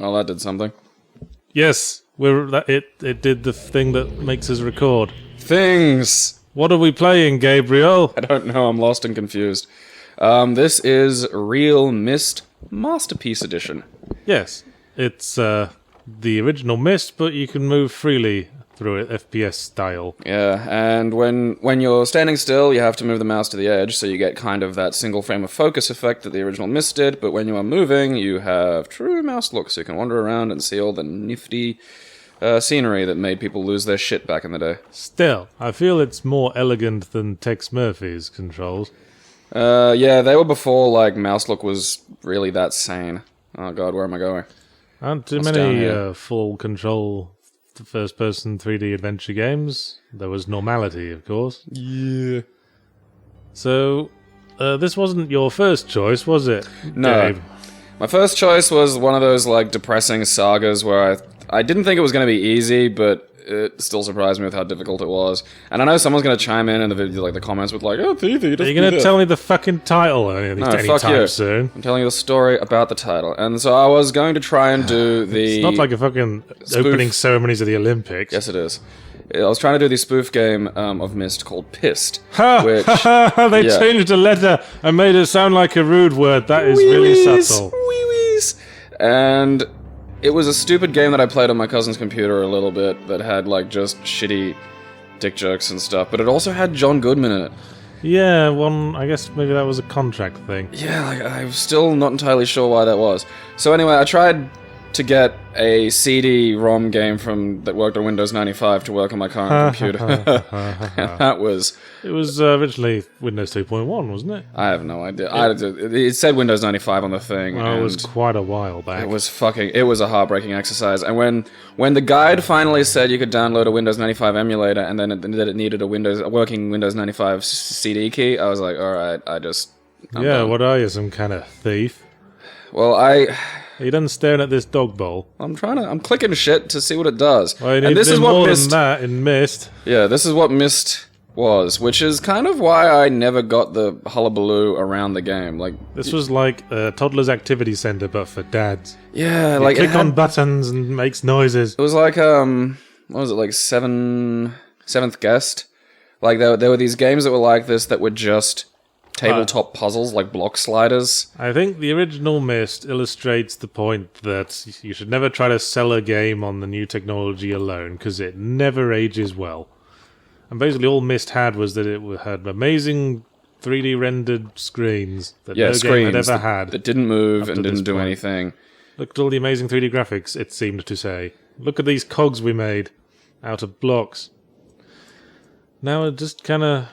Well, that did something. Yes, it did the thing that makes us record. Things! What are we playing, Gabriel? I don't know, I'm lost and confused. This is Real Myst Masterpiece Edition. Yes, it's the original Myst, but you can move freely through it, FPS style. Yeah, and when you're standing still, you have to move the mouse to the edge, so you get kind of that single frame of focus effect that the original Myst did, but when you are moving, you have true mouse look, so you can wander around and see all the nifty scenery that made people lose their shit back in the day. Still, I feel it's more elegant than Tex Murphy's controls. Yeah, they were before, like, mouse look was really that sane. Oh god, where am I going? Aren't too many full control first-person 3D adventure games. There was Normality, of course. Yeah. So, this wasn't your first choice, was it? No. Gabe? My first choice was one of those, like, depressing sagas where I didn't think it was going to be easy, but it still surprised me with how difficult it was. And I know someone's going to chime in the video, like the comments with like, "Oh, Thief, are you going to tell me the fucking title anytime soon? I'm telling you the story about the title. And so I was going to try and do the... It's not like a fucking opening ceremonies of the Olympics. Yes, it is. I was trying to do the spoof game of Myst called Pissed. They changed a letter and made it sound like a rude word. That is really subtle. Wee-wees. And it was a stupid game that I played on my cousin's computer a little bit that had, like, just shitty dick jokes and stuff, but it also had John Goodman in it. Yeah, I guess maybe that was a contract thing. Yeah, like, I'm still not entirely sure why that was. So anyway, I tried to get a CD-ROM game that worked on Windows 95 to work on my current computer. And that was... It was originally Windows 2.1, wasn't it? I have no idea. It said Windows 95 on the thing. Well, it was quite a while back. It was a heartbreaking exercise. And when the guide finally said you could download a Windows 95 emulator and then that it needed a working Windows 95 CD key, I was like, alright, I'm done. What are you, some kind of thief? Well, Are you done staring at this dog bowl? I'm clicking shit to see what it does. Well, you need to do more than that in Myst. Yeah, this is what Myst was, which is kind of why I never got the hullabaloo around the game. Like, this was like a toddler's activity center, but for dads. Yeah, you click on buttons and makes noises. It was like what was it, like Seventh Guest? Like there were these games that were like this that were just tabletop puzzles, like block sliders. I think the original Myst illustrates the point that you should never try to sell a game on the new technology alone, because it never ages well. And basically all Myst had was that it had amazing 3D rendered screens that no game had ever had. That didn't move and didn't do anything. Look at all the amazing 3D graphics, it seemed to say. Look at these cogs we made out of blocks. Now it just kind of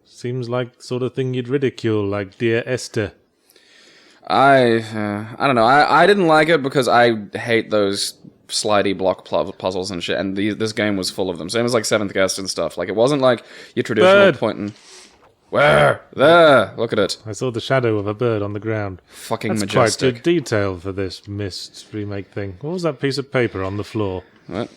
seems like the sort of thing you'd ridicule, like Dear Esther. I don't know. I didn't like it because I hate those slidey block puzzles and shit, and this game was full of them. Same as like Seventh Guest and stuff. Like, it wasn't like your traditional pointing. Where? There! Look at it. I saw the shadow of a bird on the ground. Fucking That's majestic. Quite good detail for this Myst remake thing. What was that piece of paper on the floor? What?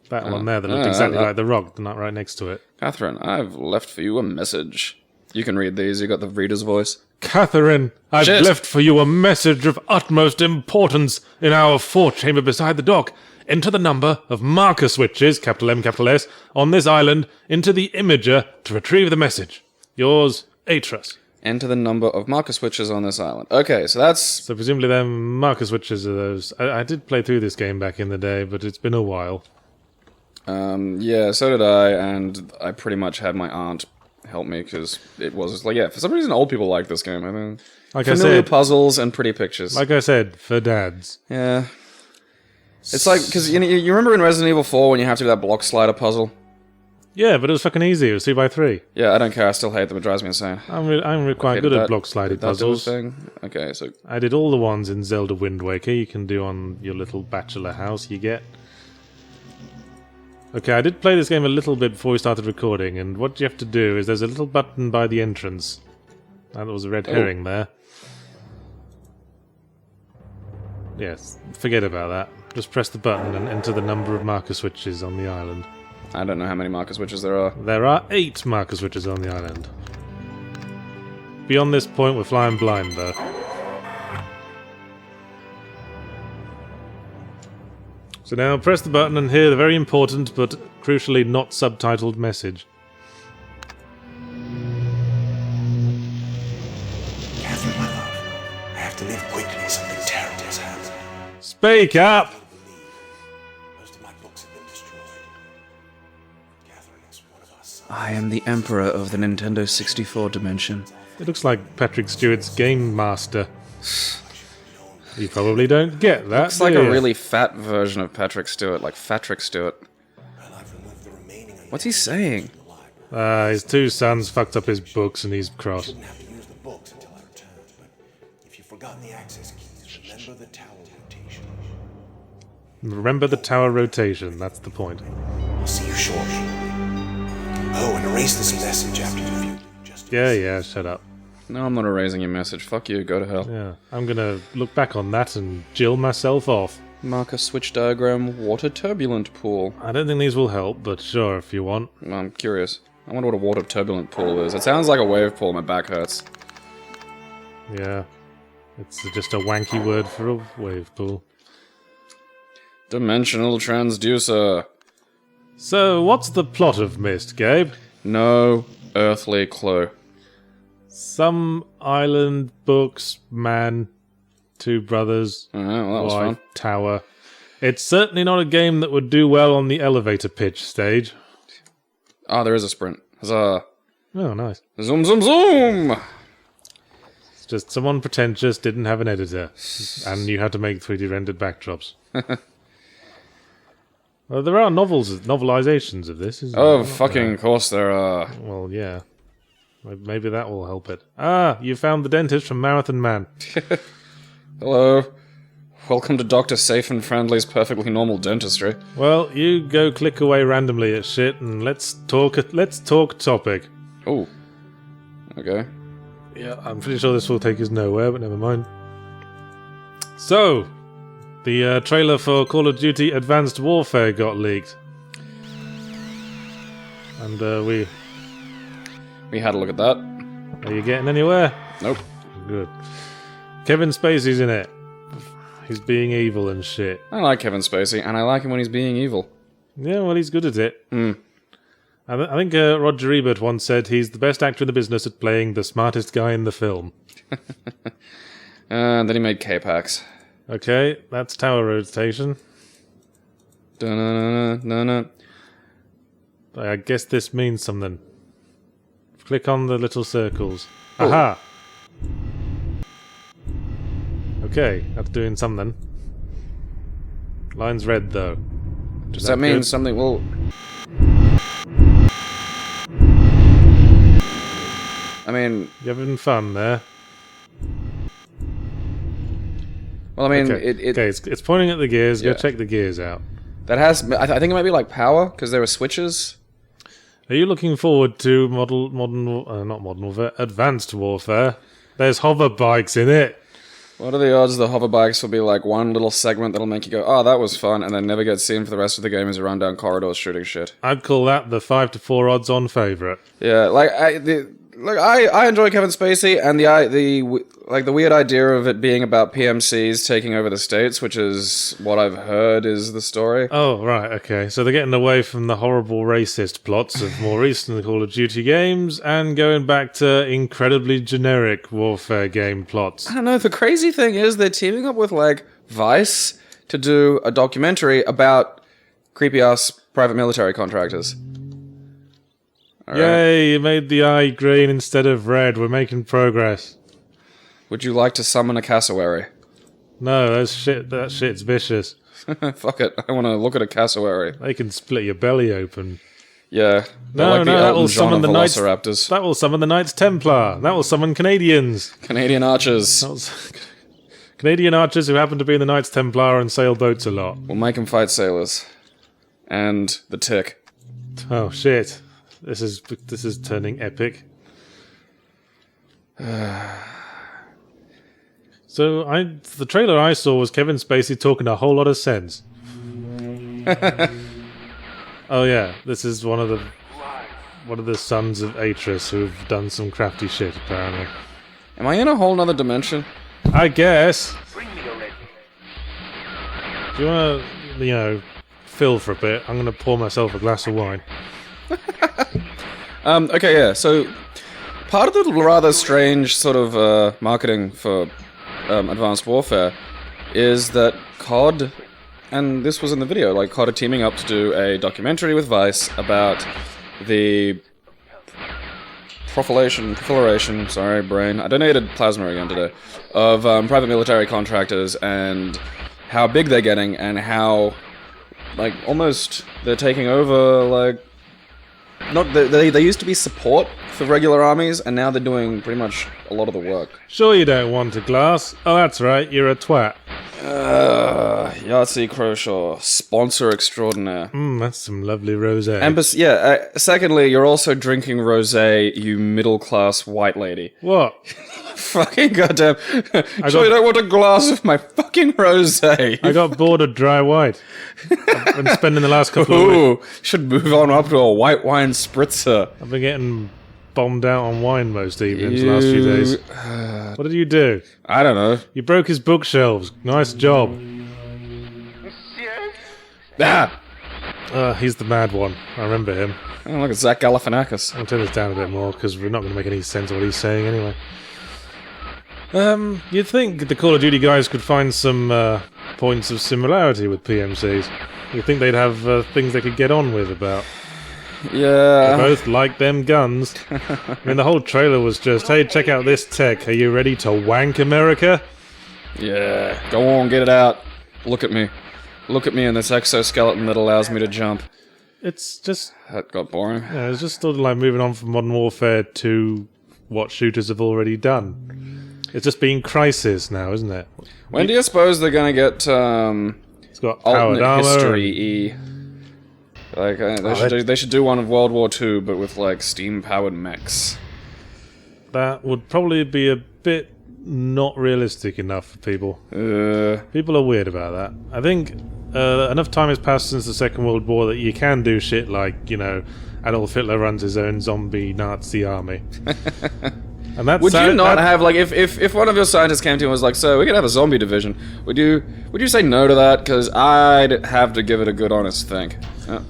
That one there that looked exactly like the rock, not right next to it. Catherine, I've left for you a message. You can read these, you got the reader's voice. Catherine, I've left for you a message of utmost importance in our forechamber beside the dock. Enter the number of marker switches, capital M, capital S, on this island into the imager to retrieve the message. Yours, Atras. Enter the number of marker switches on this island. Okay, so that's... So presumably them marker switches are those... I did play through this game back in the day, but it's been a while. Yeah, so did I, and I pretty much had my aunt help me, because it was like, yeah, for some reason old people like this game, I think. Like familiar I said, puzzles and pretty pictures. Like I said, for dads. Yeah. It's like, because you remember in Resident Evil 4 when you have to do that block slider puzzle? Yeah, but it was fucking easy, it was 3x3. Yeah, I don't care, I still hate them, it drives me insane. I'm quite good at block sliding puzzles. Thing? Okay, so... I did all the ones in Zelda Wind Waker you can do on your little bachelor house you get. Okay, I did play this game a little bit before we started recording, and what you have to do is there's a little button by the entrance. That was a red herring there. Yes, forget about that. Just press the button and enter the number of marker switches on the island. I don't know how many marker switches there are. There are 8 marker switches on the island. Beyond this point, we're flying blind, though. So now press the button and hear the very important but crucially not subtitled message. Catherine, my love, I have to leave quickly. Something terrible has happened. Speak up! Most of my books have been destroyed. Catherine is one of us. I am the Emperor of the Nintendo 64 dimension. It looks like Patrick Stewart's Game Master. You probably don't get that. It's like a really fat version of Patrick Stewart, like Fatrick Stewart. Well, I've removed the remaining What's he saying? from the library. His two sons fucked up his books and he's cross. I shouldn't have to use the books until I return, but if you've forgotten the access keys, remember the tower rotation. Remember the tower rotation, that's the point. I'll see you shortly. Oh, and erase this message after you've viewed just Yeah, shut up. No, I'm not erasing your message. Fuck you, go to hell. Yeah, I'm gonna look back on that and jill myself off. Mark a switch diagram, water turbulent pool. I don't think these will help, but sure, if you want. I'm curious. I wonder what a water turbulent pool is. It sounds like a wave pool, my back hurts. Yeah. It's just a wanky word for a wave pool. Dimensional transducer. So, what's the plot of Myst, Gabe? No earthly clue. Some island, books, man, two brothers, Alright, well, that was wife, fun. tower. It's certainly not a game that would do well on the elevator pitch stage. Ah, there is a sprint. Huzzah. Oh, nice. Zoom, zoom, zoom! It's just someone pretentious didn't have an editor, and you had to make 3D rendered backdrops. Well, there are novelizations of this, isn't Oh, there? fucking course there are. Well, yeah. Maybe that will help it. Ah, you found the dentist from Marathon Man. Hello. Welcome to Dr. Safe and Friendly's perfectly normal dentistry. Well, you go click away randomly at shit, and let's talk topic. Oh. Okay. Yeah, I'm pretty sure this will take us nowhere, but never mind. So, the trailer for Call of Duty Advanced Warfare got leaked. And We had a look at that. are you getting anywhere? Nope. Good. Kevin Spacey's in it. He's being evil and shit. I like Kevin Spacey, and I like him when he's being evil. Yeah, well, he's good at it. I think Roger Ebert once said he's the best actor in the business at playing the smartest guy in the film. And then he made K-Pax. Okay, that's tower rotation. Dun-dun-dun-dun-dun. I guess this means something. Click on the little circles. Aha! Okay, that's doing something. Line's red, though. Does that mean good? something? Well, I mean, You having fun there? well, I mean, Okay, it it's pointing at the gears. Yeah. Go check the gears out. that has. I think it might be like power because there were switches. Are you looking forward to Advanced Warfare? There's hover bikes in it. What are the odds the hover bikes will be like one little segment that'll make you go, "Oh, that was fun," and then never get seen for the rest of the game as you run down corridors shooting shit? I'd call that the 5 to 4 odds on favourite. Yeah, I enjoy Kevin Spacey and the weird idea of it being about PMCs taking over the states, which is what I've heard is the story. Oh, right, okay. So they're getting away from the horrible racist plots of more recent Call of Duty games and going back to incredibly generic warfare game plots. I don't know. The crazy thing is they're teaming up with like Vice to do a documentary about creepy ass private military contractors. All right. Yay, you made the eye green instead of red. We're making progress. Would you like to summon a cassowary? No, that shit's vicious. Fuck it. I want to look at a cassowary. They can split your belly open. Yeah. They're No, like the that Elton will John summon of the Knights. Velociraptors. That will summon the Knights Templar. That will summon Canadians. Canadian archers. That was Canadian archers who happen to be in the Knights Templar and sail boats a lot. We'll make them fight sailors. And the Tick. Oh shit! This is turning epic. So the trailer I saw was Kevin Spacey talking a whole lot of sense. Oh yeah, this is one of the sons of Atreus who've done some crafty shit apparently. Am I in a whole nother dimension? I guess. Do you fill for a bit, I'm going to pour myself a glass of wine. Okay, yeah, so part of the rather strange sort of marketing for Advanced Warfare is that COD, and this was in the video, like COD are teaming up to do a documentary with Vice about the proliferation, sorry, brain, I donated plasma again today, of private military contractors and how big they're getting and how, like, almost they're taking over, like, not they used to be support for regular armies, and now they're doing pretty much a lot of the work. Sure you don't want a glass? Oh, that's right, you're a twat. Yahtzee Croshaw, sponsor extraordinaire. That's some lovely rosé. And secondly, you're also drinking rosé, you middle-class white lady. What? Fucking goddamn. Sure you don't want a glass of my fucking rosé. I got bored of dry white. I've been spending the last couple of weeks. Should move on up to a white wine spritzer. I've been getting bombed out on wine most evenings the last few days. What did you do? I don't know. You broke his bookshelves. Nice job. He's the mad one. I remember him. Oh, look at Zach Galifianakis. I'll turn this down a bit more because we're not going to make any sense of what he's saying anyway. You'd think the Call of Duty guys could find some points of similarity with PMCs. You'd think they'd have things they could get on with about. Yeah. They both like them guns. I mean, the whole trailer was just, hey, check out this tech. Are you ready to wank America? Yeah. Go on, get it out. Look at me. Look at me in this exoskeleton that allows me to jump. It's just... That got boring. Yeah, it's just sort of like moving on from Modern Warfare to what shooters have already done. It's just being Crisis now, isn't it? When do you suppose they're gonna get, It's got powered alternate armor. history-y? Like, they should do one of World War II, but with, like, steam-powered mechs. That would probably be a bit not realistic enough for people. People are weird about that. I think enough time has passed since the Second World War that you can do shit like, Adolf Hitler runs his own zombie Nazi army. And that's would you not have, like, if one of your scientists came to you and was like, so we could have a zombie division, would you say no to that? Because I'd have to give it a good honest think. Oh,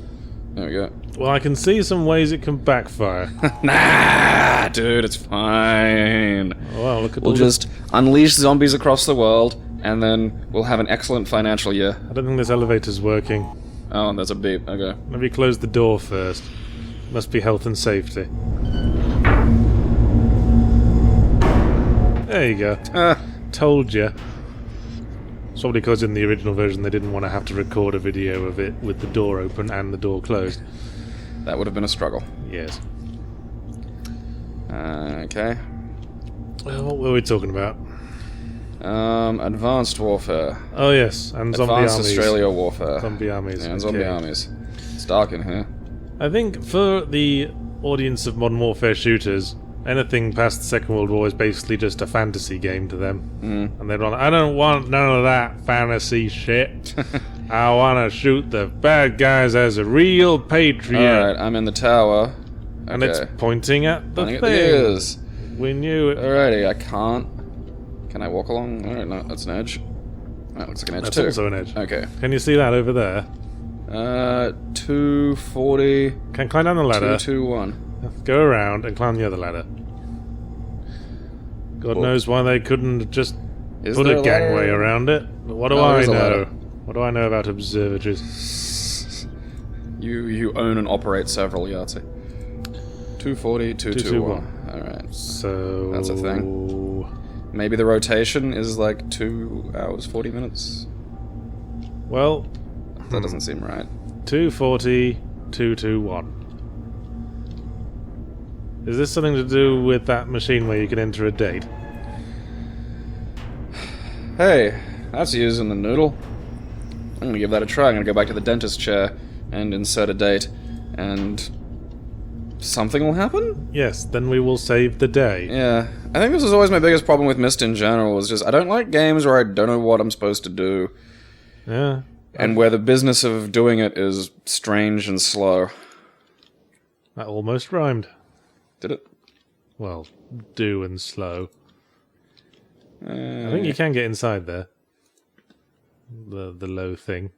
there we go. Well, I can see some ways it can backfire. Nah, dude, it's fine. Oh, wow, look at we'll just unleash zombies across the world, and then we'll have an excellent financial year. I don't think this elevator's working. Oh, and there's a beep. Okay. Maybe close the door first. Must be health and safety. There you go. Told you. It's probably because in the original version they didn't want to have to record a video of it with the door open and the door closed. That would have been a struggle. Yes. Okay. Well, what were we talking about? Advanced Warfare. Oh yes, and zombie Advanced armies. Australia Warfare. Zombie armies. Yeah, and zombie okay. armies. It's dark in here. I think for the audience of Modern Warfare shooters, anything past the Second World War is basically just a fantasy game to them. And they're like, I don't want none of that fantasy shit. I want to shoot the bad guys as a real patriot. Alright, I'm in the tower. Okay. And it's pointing at the Pointing thing. at the ears. We knew it. Alrighty, I can't. Can I walk along? Alright, no, that's an edge. That looks like an edge That's too. also an edge. Okay. Can you see that over there? 240. Can climb down the ladder. 221. Go around and climb the other ladder. God knows why they couldn't just Is put there a a gangway ladder? around it. But what do No, I there is a know? ladder. What do I know about observatories? You own and operate several, Yahtzee. 240, 221. Alright. So That's a thing. Maybe the rotation is like 2 hours, 40 minutes? Well, That doesn't seem right. 240, 221. Is this something to do with that machine where you can enter a date? Hey, that's using the noodle. I'm gonna give that a try. I'm gonna go back to the dentist chair and insert a date, and something will happen? Yes, then we will save the day. Yeah. I think this was always my biggest problem with Myst in general, was just I don't like games where I don't know what I'm supposed to do, Yeah. and where the business of doing it is strange and slow. That almost rhymed. Did it? Well, do and slow. I think you can get inside there. The low thing.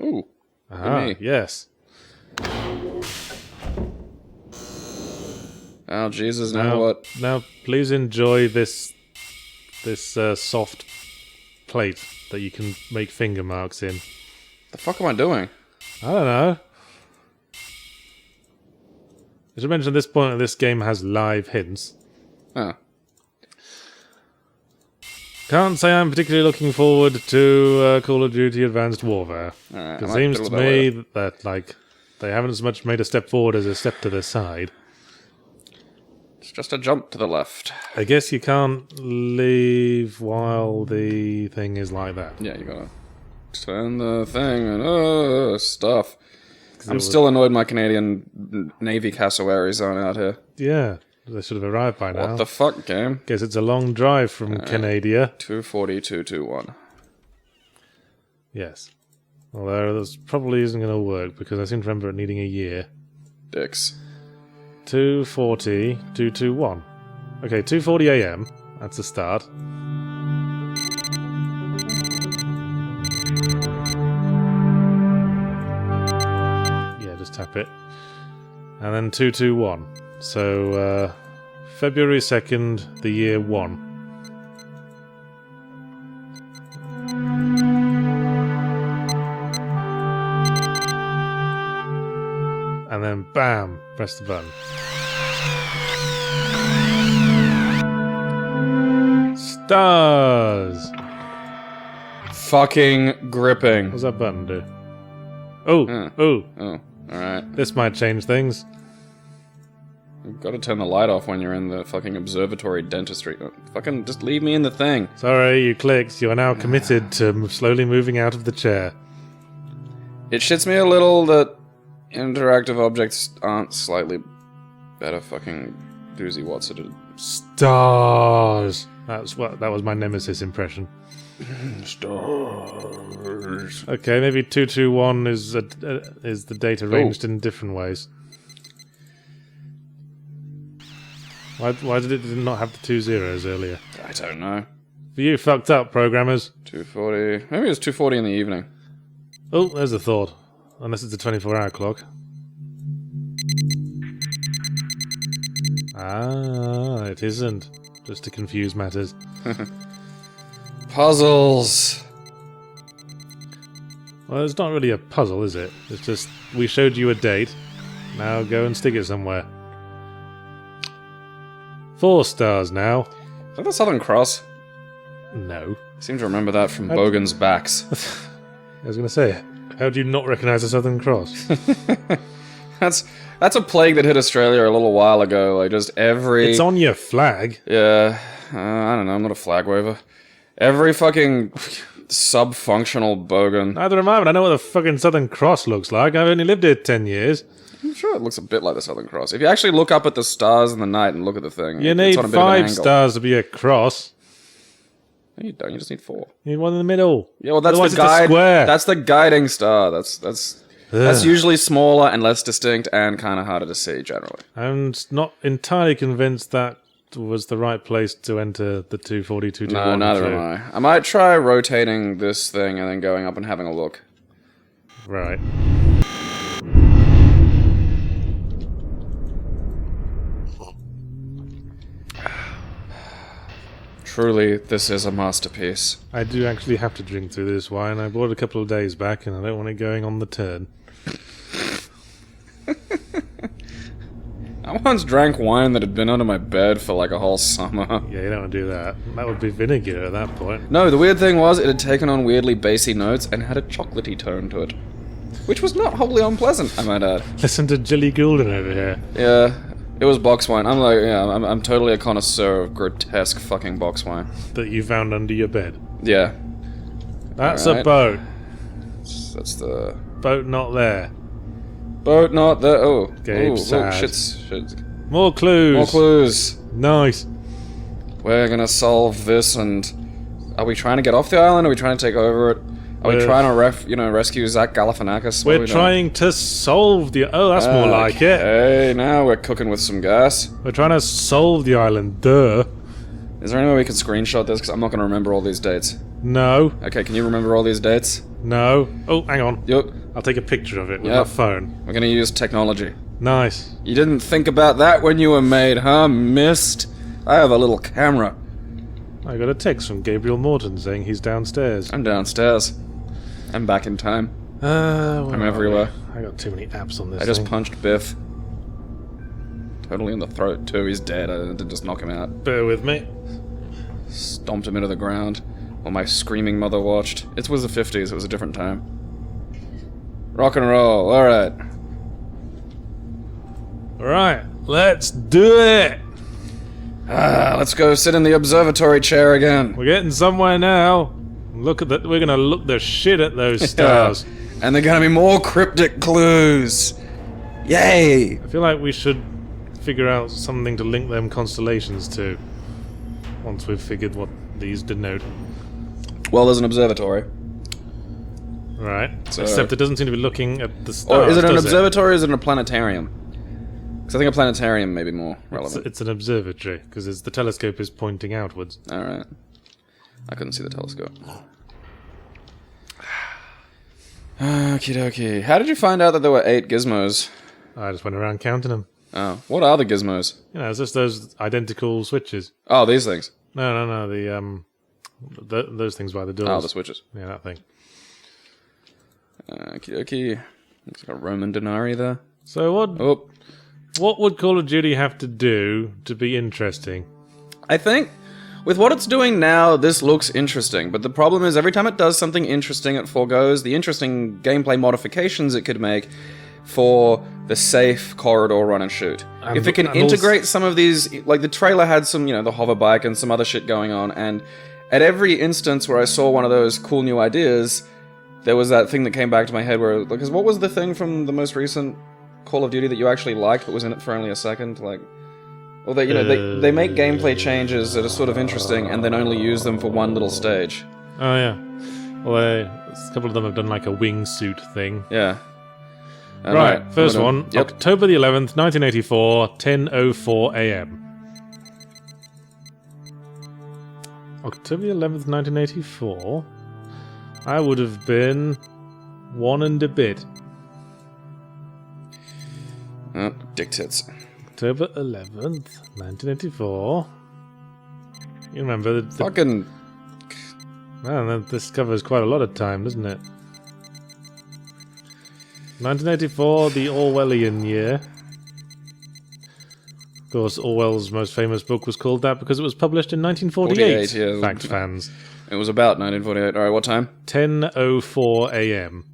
Ooh. Ah, me. yes. Oh, Jesus, now what? Now, please enjoy this soft plate that you can make finger marks in. The fuck am I doing? I don't know. I should mention at this point that this game has live hints. Oh. Can't say I'm particularly looking forward to Call of Duty Advanced Warfare. Alright, It I might seems fiddle to with that me later. that, like, they haven't as much made a step forward as a step to the side. It's just a jump to the left. I guess you can't leave while the thing is like that. Yeah, you gotta turn the thing and stuff. I'm still annoyed my Canadian Navy cassowaries aren't out here. Yeah, they should have arrived by now. What the fuck, game? Guess it's a long drive from Canada. 240, 221. Yes. Although this probably isn't going to work because I seem to remember it needing a year. Dicks. 240, 221. Okay, 2:40 a.m. That's the start. Yeah, just tap it. And then 221. So, February 2nd, the year 1. And then bam, press the button. Stars! Fucking gripping. What's that button do? Oh, oh, Oh, alright. this might change things. You've got to turn the light off when you're in the fucking observatory dentistry. Fucking just leave me in the thing. Sorry, you clicked. You are now committed to slowly moving out of the chair. It shits me a little that interactive objects aren't slightly better fucking doozy what's it. Stars! That was my Nemesis impression. Stars. Okay, maybe 221 is the date arranged in different ways. Why did it not have the 2 zeros earlier? I don't know. You fucked up, programmers. 240. Maybe it was 240 in the evening. Oh, there's a thought. Unless it's a 24-hour clock. Ah, it isn't. Just to confuse matters. Puzzles. Well, it's not really a puzzle, is it? It's just, we showed you a date. Now go and stick it somewhere. 4 stars now. Is that the Southern Cross? No. I seem to remember that from Bogan's Backs. I was going to say, how do you not recognise the Southern Cross? That's a plague that hit Australia a little while ago. Like, just every... It's on your flag. Yeah, I don't know, I'm not a flag waver. Every fucking sub-functional bogan. Neither am I, but I know what the fucking Southern Cross looks like. I've only lived here 10 years. I'm sure it looks a bit like the Southern Cross. If you actually look up at the stars in the night and look at the thing, You it's need on a bit of an 5 angle. stars to be a cross. No, you don't. You just need 4. You need one in the middle. Yeah, well, that's Otherwise the it's a guide. square. That's the guiding star. That's usually smaller and less distinct and kind of harder to see generally. I'm not entirely convinced that was the right place to enter the 240, 221. No, neither am I. I might try rotating this thing and then going up and having a look. Right. Truly, this is a masterpiece. I do actually have to drink through this wine. I bought it a couple of days back and I don't want it going on the turn. I once drank wine that had been under my bed for like a whole summer. Yeah, you don't want to do that. That would be vinegar at that point. No, the weird thing was it had taken on weirdly bassy notes and had a chocolatey tone to it. Which was not wholly unpleasant, I might add. Listen to Jilly Goulden over here. Yeah, it was box wine. I'm totally a connoisseur of grotesque fucking box wine. That you found under your bed. Yeah. That's a Alright. boat. That's the... Boat not there. Boat not there. Oh. Gabe's Oh, sad. shit. More clues. More clues. Nice. We're gonna solve this and... Are we trying to get off the island? Are we trying to take over it? Are we trying to rescue Zach Galifianakis? What are We're we doing? trying to solve the... Oh, that's more like it. Hey, now we're cooking with some gas. We're trying to solve the island. Duh. Is there any way we can screenshot this? Because I'm not going to remember all these dates. No. Okay, can you remember all these dates? No. Oh, hang on. Yep. I'll take a picture of it with Yep. my phone. We're going to use technology. Nice. You didn't think about that when you were made, huh, Myst? I have a little camera. I got a text from Gabriel Morton saying he's downstairs. I'm downstairs. I'm back in time. I'm everywhere. I got too many apps on this I just thing. punched Biff. Totally in the throat, too. He's dead. I didn't just knock him out. Bear with me. Stomped him into the ground while my screaming mother watched. It was the 50s. It was a different time. Rock and roll. Alright. Alright, let's do it! Let's go sit in the observatory chair again. We're getting somewhere now. Look at that. We're gonna look the shit at those stars. And they're gonna be more cryptic clues. Yay! I feel like we should figure out something to link them constellations to. Once we've figured what these denote. Well, there's an observatory. Right. So- Except it doesn't seem to be looking at the stars. Or is it an does observatory or is it a planetarium? Because I think a planetarium may be more relevant. It's an observatory, because the telescope is pointing outwards. Alright. I couldn't see the telescope. Okie dokie. How did you find out that there were 8 gizmos? I just went around counting them. Oh. What are the gizmos? You know, it's just those identical switches. Oh, these things. No, those things by the doors. Oh, the switches. Yeah, that thing. Okie dokie. Looks like a Roman denarii there. So Oh. what would Call of Duty have to do to be interesting? I think with what it's doing now, this looks interesting, but the problem is every time it does something interesting, it forgoes the interesting gameplay modifications it could make for the safe corridor run and shoot. If it can integrate some of these, like the trailer had some, the hover bike and some other shit going on, and at every instance where I saw one of those cool new ideas, there was that thing that came back to my head where, because what was the thing from the most recent Call of Duty that you actually liked but was in it for only a second? Well, they make gameplay changes that are sort of interesting and then only use them for one little stage. Oh yeah. Well, a couple of them have done like a wingsuit thing. Yeah. Right, first one. Yep. October the 11th, 1984, 10:04 a.m. October the 11th, 1984. I would have been 1 and a bit. Oh, dick tits. October 11th, 1984. You remember the Fucking... Man, this covers quite a lot of time, doesn't it? 1984, the Orwellian year. Of course, Orwell's most famous book was called that because it was published in 1948. 48, yeah. Fact fans. It was about 1948. Alright, what time? 10:04 a.m.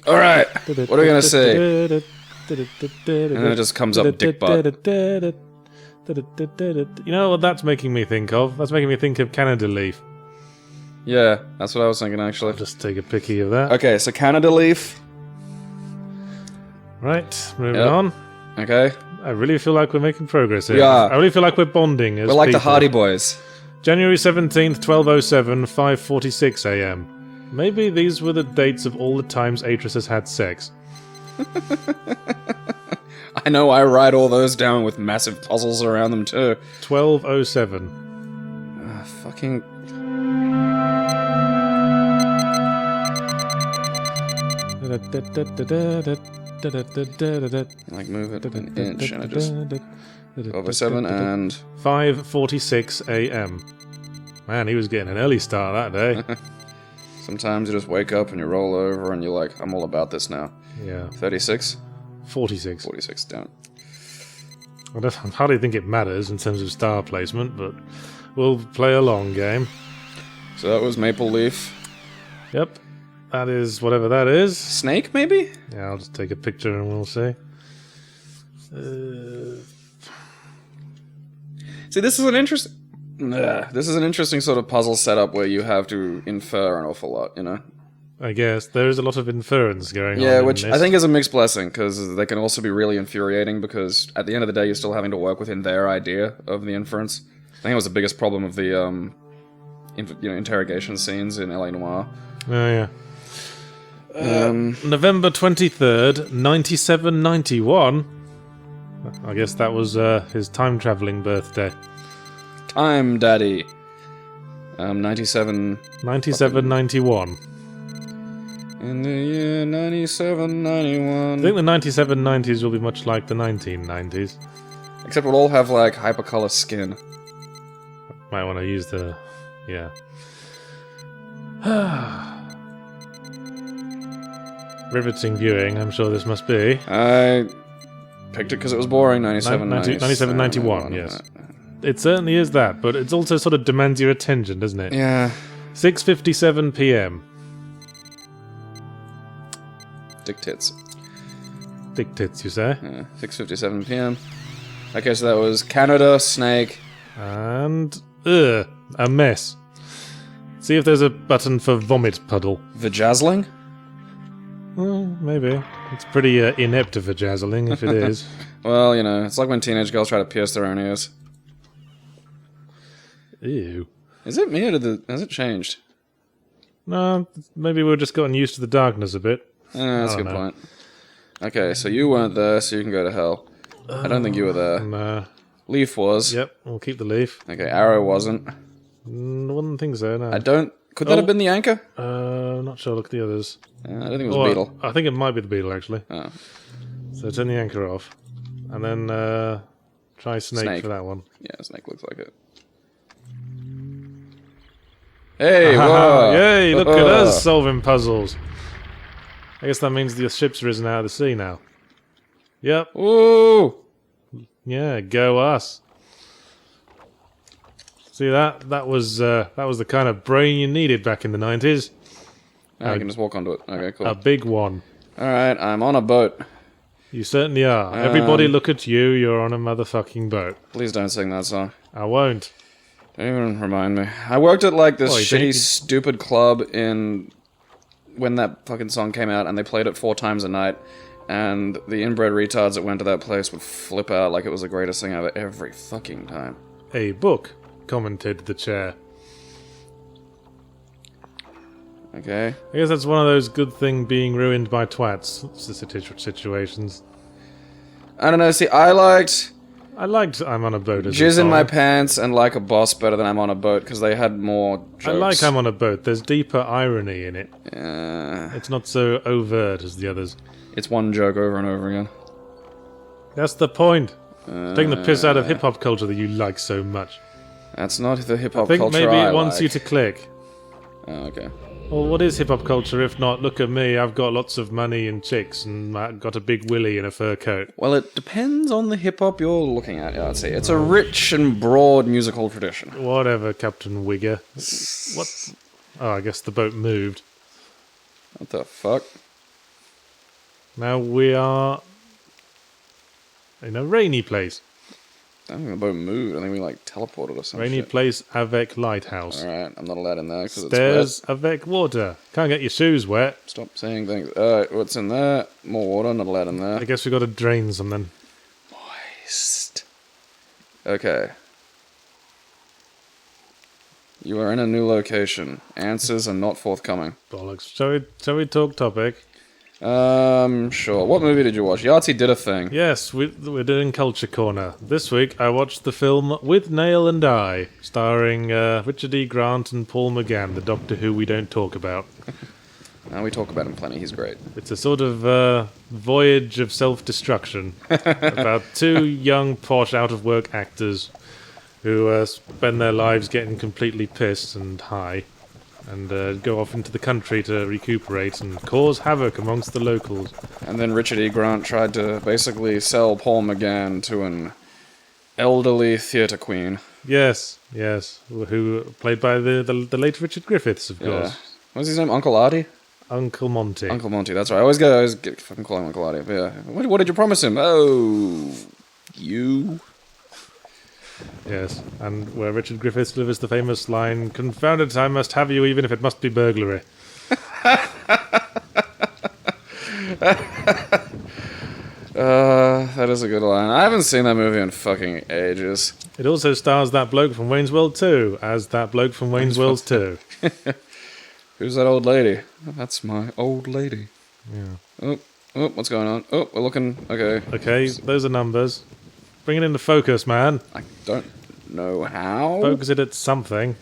Alright, what are we gonna say? And then it just comes up dick butt. You know what that's making me think of? That's making me think of Canada Leaf. Yeah, that's what I was thinking actually. Just take a picky of that. Okay, so Canada Leaf. Right, moving Yep. on. Okay. I really feel like we're making progress here. We are. I really feel like we're bonding as We're like the people. Hardy Boys. January 17th, 12:07, 5:46 a.m. Maybe these were the dates of all the times Atris has had sex. I know, I write all those down with massive puzzles around them too. 12:07. Fucking... Like move it an inch and I just... Over 7 and... 5:46 a.m. Man, he was getting an early start that day. Sometimes you just wake up and you roll over and you're like, I'm all about this now. Yeah. 36? 46. 46 down. I hardly think it matters in terms of star placement, but we'll play a long game. So that was Maple Leaf. Yep. That is whatever that is. Snake, maybe? Yeah, I'll just take a picture and we'll see. See, this is an interesting... This is an interesting sort of puzzle setup where you have to infer an awful lot, you know? I guess there is a lot of inference going on. Yeah, in which this. I think is a mixed blessing, because they can also be really infuriating, because at the end of the day, you're still having to work within their idea of the inference. I think it was the biggest problem of the interrogation scenes in LA Noire. Oh, yeah. November 23rd, 9791. I guess that was his time-travelling birthday. Time Daddy. 97. 97, 91. In the year 9791. I think the 9790s will be much like the 1990s. Except we'll all have, like, hypercolor skin. Might want to use the... yeah. Riveting viewing, I'm sure this must be. I picked it because it was boring. 97, 97, 91, yes. It certainly is that, but it also sort of demands your attention, doesn't it? Yeah. 6:57 p.m. Dick tits. Dick tits, you say? Yeah, 6:57 p.m. Okay, so that was Canada, Snake. And... a mess. See if there's a button for vomit puddle. Vajazzling? Well, maybe. It's pretty inept of a jazzling, if it is. Well, you know, it's like when teenage girls try to pierce their own ears. Ew. Is it me or has it changed? No, maybe we've just gotten used to the darkness a bit. That's a good point. Okay, so you weren't there, so you can go to hell. I don't think you were there. Nah. Leaf was. Yep, we'll keep the leaf. Okay, Arrow wasn't. Wouldn't think so, no. I don't... Could that have been the anchor? Not sure, look at the others. I don't think it was a beetle. I think it might be the beetle, actually. Oh. So turn the anchor off. And then try snake for that one. Yeah, snake looks like it. Hey, whoa! Yay, look at us solving puzzles. I guess that means the ship's risen out of the sea now. Yep. Ooh! Yeah, go us. See that? That was the kind of brain you needed back in the 90s. I can just walk onto it. Okay, cool. A big one. Alright, I'm on a boat. You certainly are. Everybody look at you, you're on a motherfucking boat. Please don't sing that song. I won't. Don't even remind me. I worked at like this Oh, shitty, stupid club when that fucking song came out, and they played it 4 times a night, and the inbred retards that went to that place would flip out like it was the greatest thing ever every fucking time. A book, commented the chair. Okay. I guess that's one of those good thing being ruined by twats situations. I don't know, see, I liked I'm on a boat as Jizz a in My song. Pants and Like a Boss better than I'm on a boat, because they had more jokes. I like I'm on a boat. There's deeper irony in it. Yeah. It's not so overt as the others. It's one joke over and over again. That's the point. Taking the piss out of hip-hop culture that you like so much. That's not the I hip-hop think culture maybe I it wants like. you to click. Oh, okay. Well, what is hip-hop culture if not, look at me, I've got lots of money and chicks, and I've got a big willy and a fur coat. Well, it depends on the hip-hop you're looking at, yeah, I'd say. It's a rich and broad musical tradition. Whatever, Captain Wigger. What? Oh, I guess the boat moved. What the fuck? Now we are in a rainy place. I don't think the boat moved. I think we, like, teleported or something. Rainy place avec lighthouse. Alright, I'm not allowed in there because it's Stairs wet. avec water. Can't get your shoes wet. Stop saying things. Alright, what's in there? More water, not allowed in there. I guess we got to drain something. Myst. Okay. You are in a new location. Answers are not forthcoming. Bollocks. Shall we talk topic? Sure. What movie did you watch? Yahtzee did a thing. Yes, we're doing Culture Corner. This week I watched the film With Nail and I, starring Richard E. Grant and Paul McGann, the Doctor Who we don't talk about. Now we talk about him plenty. He's great. It's a sort of voyage of self-destruction about 2 young, posh, out-of-work actors who spend their lives getting completely pissed and high and go off into the country to recuperate and cause havoc amongst the locals. And then Richard E. Grant tried to basically sell Paul McGann to an elderly theatre queen. Yes, who played by the late Richard Griffiths, of course. What's his name? Uncle Artie? Uncle Monty. Uncle Monty, that's right. I always get fucking call him Uncle Artie. But yeah. What did you promise him? Oh, you. Yes, and where Richard Griffiths delivers the famous line, "Confound it, I must have you even if it must be burglary." That is a good line. I haven't seen that movie in fucking ages. It also stars that bloke from Wayne's World 2 as that bloke from Wayne's World 2. Who's that old lady? Oh, that's my old lady. Yeah. Oh, what's going on? Oh, we're looking. Okay. Okay, those are numbers. Bring it into focus, man. I don't know how. Focus it at something.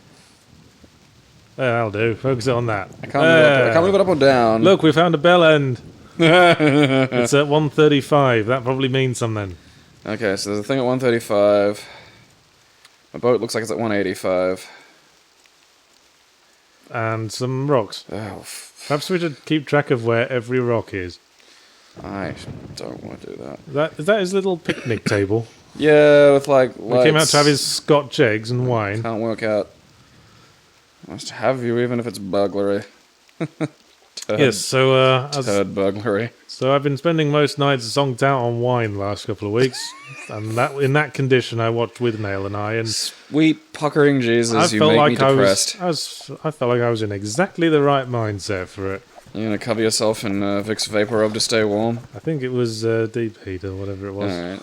There, that'll do. Focus it on that. I can't move it up or down. Look, we found a bell end. It's at 135. That probably means something. Okay, so there's a thing at 135. My boat looks like it's at 185. And some rocks. Oh, Perhaps we should keep track of where every rock is. I don't want to do that. Is that his little picnic table? Yeah, with like lights. We came out to have his Scotch eggs and wine. Can't work out. Must have you, even if it's burglary. Yes, so Turd burglary. so I've been spending most nights zonked out on wine the last couple of weeks, and that in that condition I watched with Nail and I, and Sweet puckering Jesus, I you felt make like me depressed. I felt like I was in exactly the right mindset for it. You're gonna cover yourself in Vicks Vapor Rub to stay warm? I think it was Deep Heat or whatever it was. Alright.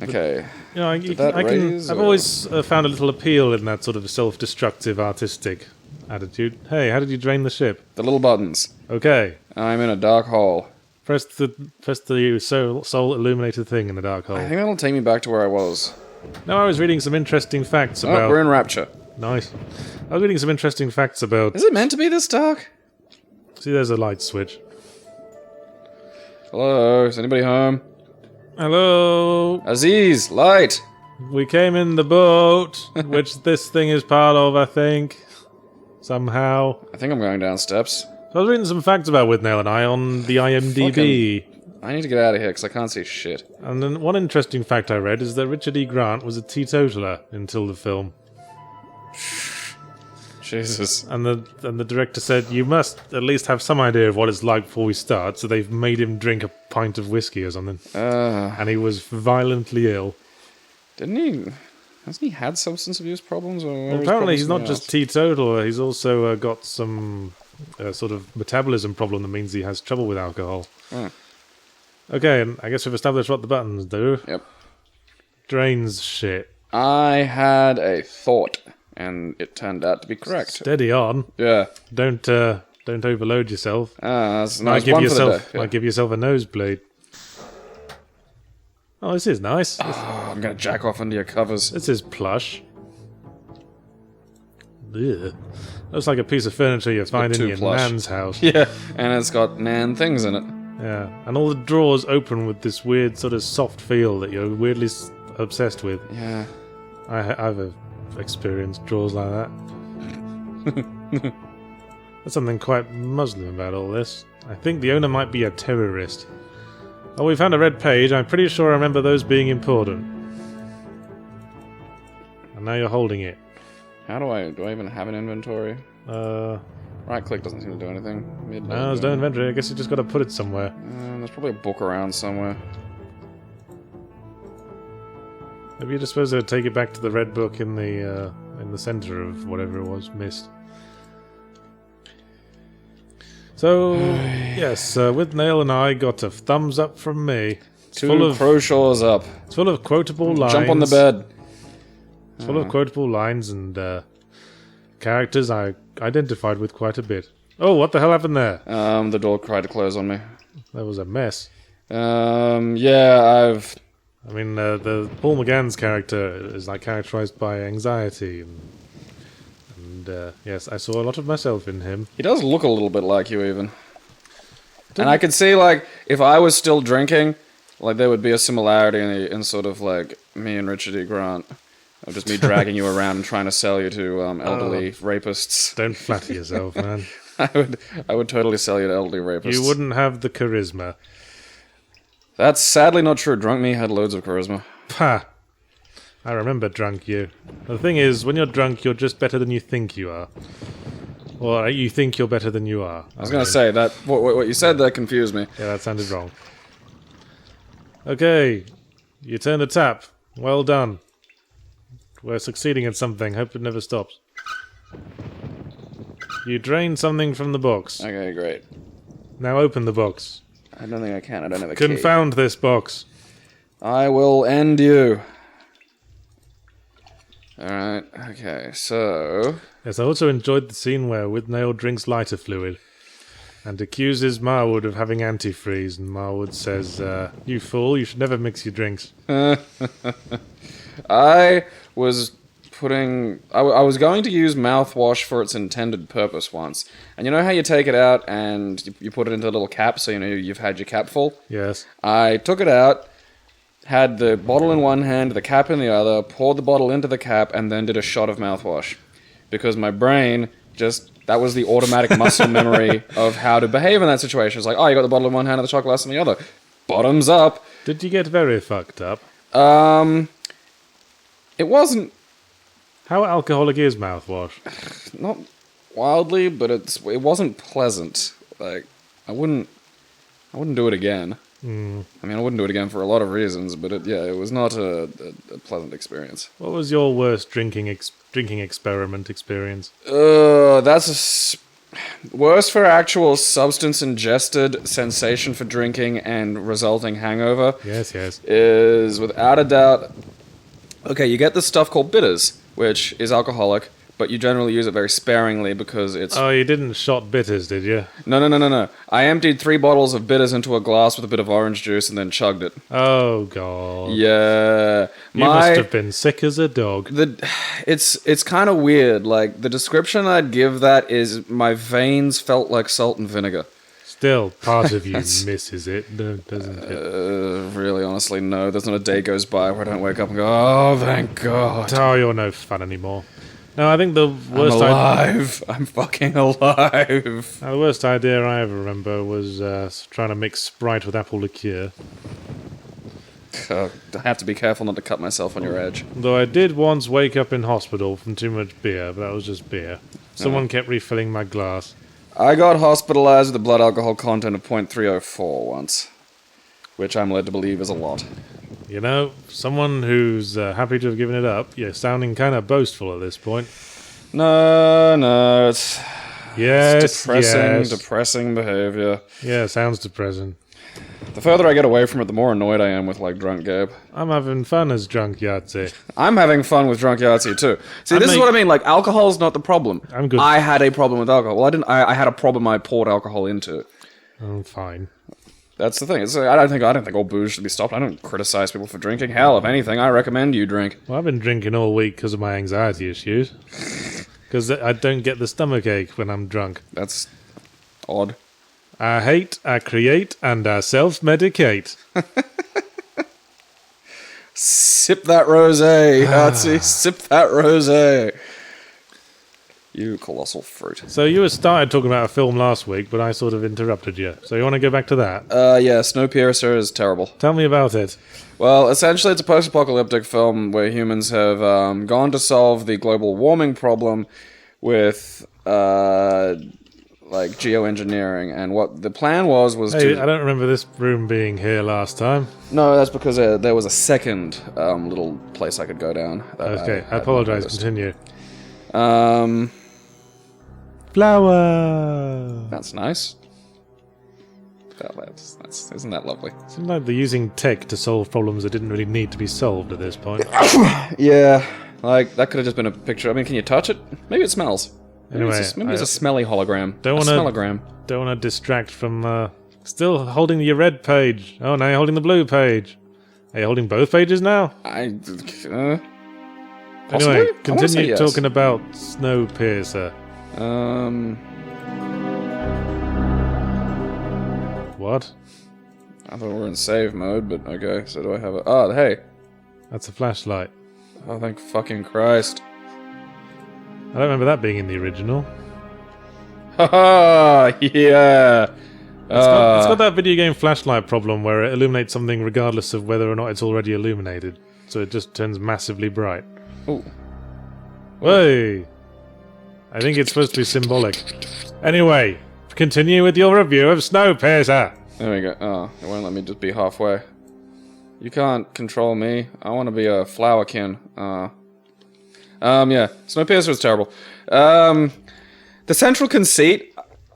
Okay. You know, that raise, I've or- always found a little appeal in that sort of self-destructive artistic attitude. Hey, how did you drain the ship? The little buttons. Okay, I'm in a dark hole. press the soul illuminated thing in the dark hole. I think that'll take me back to where I was. Now I was reading some interesting facts Oh, about. we're in Rapture. Nice. I was reading some interesting facts about. Is it meant to be this dark? See, there's a light switch. Hello, is anybody home? Hello. Aziz, light! We came in the boat, which this thing is part of, I think. Somehow. I think I'm going down steps. So I was reading some facts about Withnail and I on the IMDb. I need to get out of here because I can't see shit. And then one interesting fact I read is that Richard E. Grant was a teetotaler until the film. Jesus. And the director said, you must at least have some idea of what it's like before we start, so they've made him drink a pint of whiskey or something. And he was violently ill. Didn't he? Hasn't he had substance abuse problems? Or Well, apparently he's not just teetotaler, he's also got some sort of metabolism problem that means he has trouble with alcohol. Oh. Okay, and I guess we've established what the buttons do. Yep. Drains shit. I had a thought, and it turned out to be correct. Steady on. Yeah. Don't overload yourself. That's a Might nice give one yourself for the day. might give yourself a nosebleed. Oh, this is nice. Oh, I'm gonna jack off under your covers. This is plush. Ugh. Looks like a piece of furniture you find in too your plush. nan's house. Yeah, and it's got nan things in it. Yeah, and all the drawers open with this weird sort of soft feel that you're weirdly obsessed with. Yeah. I've experienced drawers like that. There's something quite Muslim about all this. I think the owner might be a terrorist. Oh, we found a red page. I'm pretty sure I remember those being important. And now you're holding it. How do I even have an inventory? Right click doesn't seem to do anything. Mid No, there's no inventory. I guess you just got to put it somewhere. There's probably a book around somewhere. Maybe you're just supposed to take it back to the red book in the center of whatever it was, Myst. So, yes, with Nail and I got a thumbs up from me. It's Two Crowshaws up. It's full of quotable lines. Jump on the bed. It's full of quotable lines and characters I identified with quite a bit. Oh, what the hell happened there? The door tried to close on me. That was a mess. Yeah, I mean, the Paul McGann's character is like characterized by anxiety, and yes, I saw a lot of myself in him. he does look a little bit like you, even. And I could see, like, if I was still drinking, like, there would be a similarity in sort of, like, me and Richard E. Grant. Of just me dragging you around and trying to sell you to elderly rapists. Don't flatter yourself, man. I would totally sell you to elderly rapists. You wouldn't have the charisma. That's sadly not true. Drunk me had loads of charisma. Pah! I remember drunk you. The thing is, when you're drunk, you're just better than you think you are. Or you think you're better than you are. I was going to say, that what you said there confused me. Yeah, that sounded wrong. Okay, you turned the tap. Well done. We're succeeding at something. Hope it never stops. You drained something from the box. Okay, great. Now open the box. I don't think I can. I don't have a key. Confound this box. I will end you. Alright, okay, so... Yes, I also enjoyed the scene where Withnail drinks lighter fluid. and accuses Marwood of having antifreeze, and Marwood says, "You fool! You should never mix your drinks." I was I was going to use mouthwash for its intended purpose once. And you know how you take it out and you put it into a little cap so you know you've had your cap full? Yes. I took it out, had the bottle in one hand, the cap in the other, poured the bottle into the cap, and then did a shot of mouthwash. Because my brain that was the automatic muscle memory of how to behave in that situation. It's like, oh, you got the bottle in one hand and the shot glass in the other. Bottoms up. Did you get very fucked up? It wasn't How alcoholic is mouthwash? not wildly, but it wasn't pleasant. Like, I wouldn't do it again. I mean, I wouldn't do it again for a lot of reasons, but it was not a pleasant experience. What was your worst drinking experiment experience? Worst for actual substance ingested, sensation for drinking, and resulting hangover. Yes. Is without a doubt. Okay, you get this stuff called bitters, which is alcoholic, but you generally use it very sparingly because it's... Oh, you didn't shot bitters, did you? No. I emptied 3 bottles of bitters into a glass with a bit of orange juice and then chugged it. Oh, God. Yeah. You must have been sick as a dog. It's kind of weird. Like, the description I'd give that is my veins felt like salt and vinegar. Still, part of you misses it, doesn't it? Really, honestly, no. There's not a day goes by where I don't wake up and go, oh, thank God. Oh, you're no fun anymore. No, I think the worst I'm alive. I'm fucking alive. The worst idea I ever remember was trying to mix Sprite with apple liqueur. I have to be careful not to cut myself on your edge. Though I did once wake up in hospital from too much beer, but that was just beer. Someone kept refilling my glass. I got hospitalized with a blood alcohol content of 0.304 once, which I'm led to believe is a lot. You know, someone who's happy to have given it up, you're sounding kind of boastful at this point. No, it's Yes. depressing behavior. Yeah, sounds depressing. The further I get away from it, the more annoyed I am with, like, drunk Gabe. I'm having fun as drunk Yahtzee. I'm having fun with drunk Yahtzee, too. See, this is what I mean, like, alcohol's not the problem. I'm good. I had a problem with alcohol. Well, I had a problem I poured alcohol into. I'm fine. That's the thing. I don't think all booze should be stopped. I don't criticize people for drinking. Hell, if anything, I recommend you drink. Well, I've been drinking all week because of my anxiety issues. Because I don't get the stomachache when I'm drunk. That's odd. I hate, I create, and I self-medicate. Sip that rosé, Yahtzee. Sip that rosé. You colossal fruit. So you started talking about a film last week, but I sort of interrupted you. So you want to go back to that? Yeah, Snowpiercer is terrible. Tell me about it. Well, essentially it's a post-apocalyptic film where humans have gone to solve the global warming problem with, like, geoengineering. And what the plan was Hey, I don't remember this room being here last time. No, that's because there was a second little place I could go down. Okay, I apologize. Continue. Um... Flower! That's nice. Isn't that lovely? Seems like they're using tech to solve problems that didn't really need to be solved at this point. Yeah, like, that could have just been a picture. I mean, can you touch it? Maybe it smells. Anyway, maybe it's a smelly hologram. Don't want to distract from, still holding your red page. Oh, now you're holding the blue page. Are you holding both pages now? Possibly? Anyway, continue talking about Snowpiercer. What? I thought we were in save mode, but okay, so do I have a... Oh, hey. That's a flashlight. Oh, thank fucking Christ. I don't remember that being in the original. Haha, yeah. It's got that video game flashlight problem where it illuminates something regardless of whether or not it's already illuminated. So it just turns massively bright. Ooh. Hey! I think it's supposed to be symbolic. Anyway, continue with your review of Snowpiercer. There we go. Oh, it won't let me just be halfway. You can't control me. I want to be a flowerkin. Yeah. Snowpiercer was terrible. The central conceit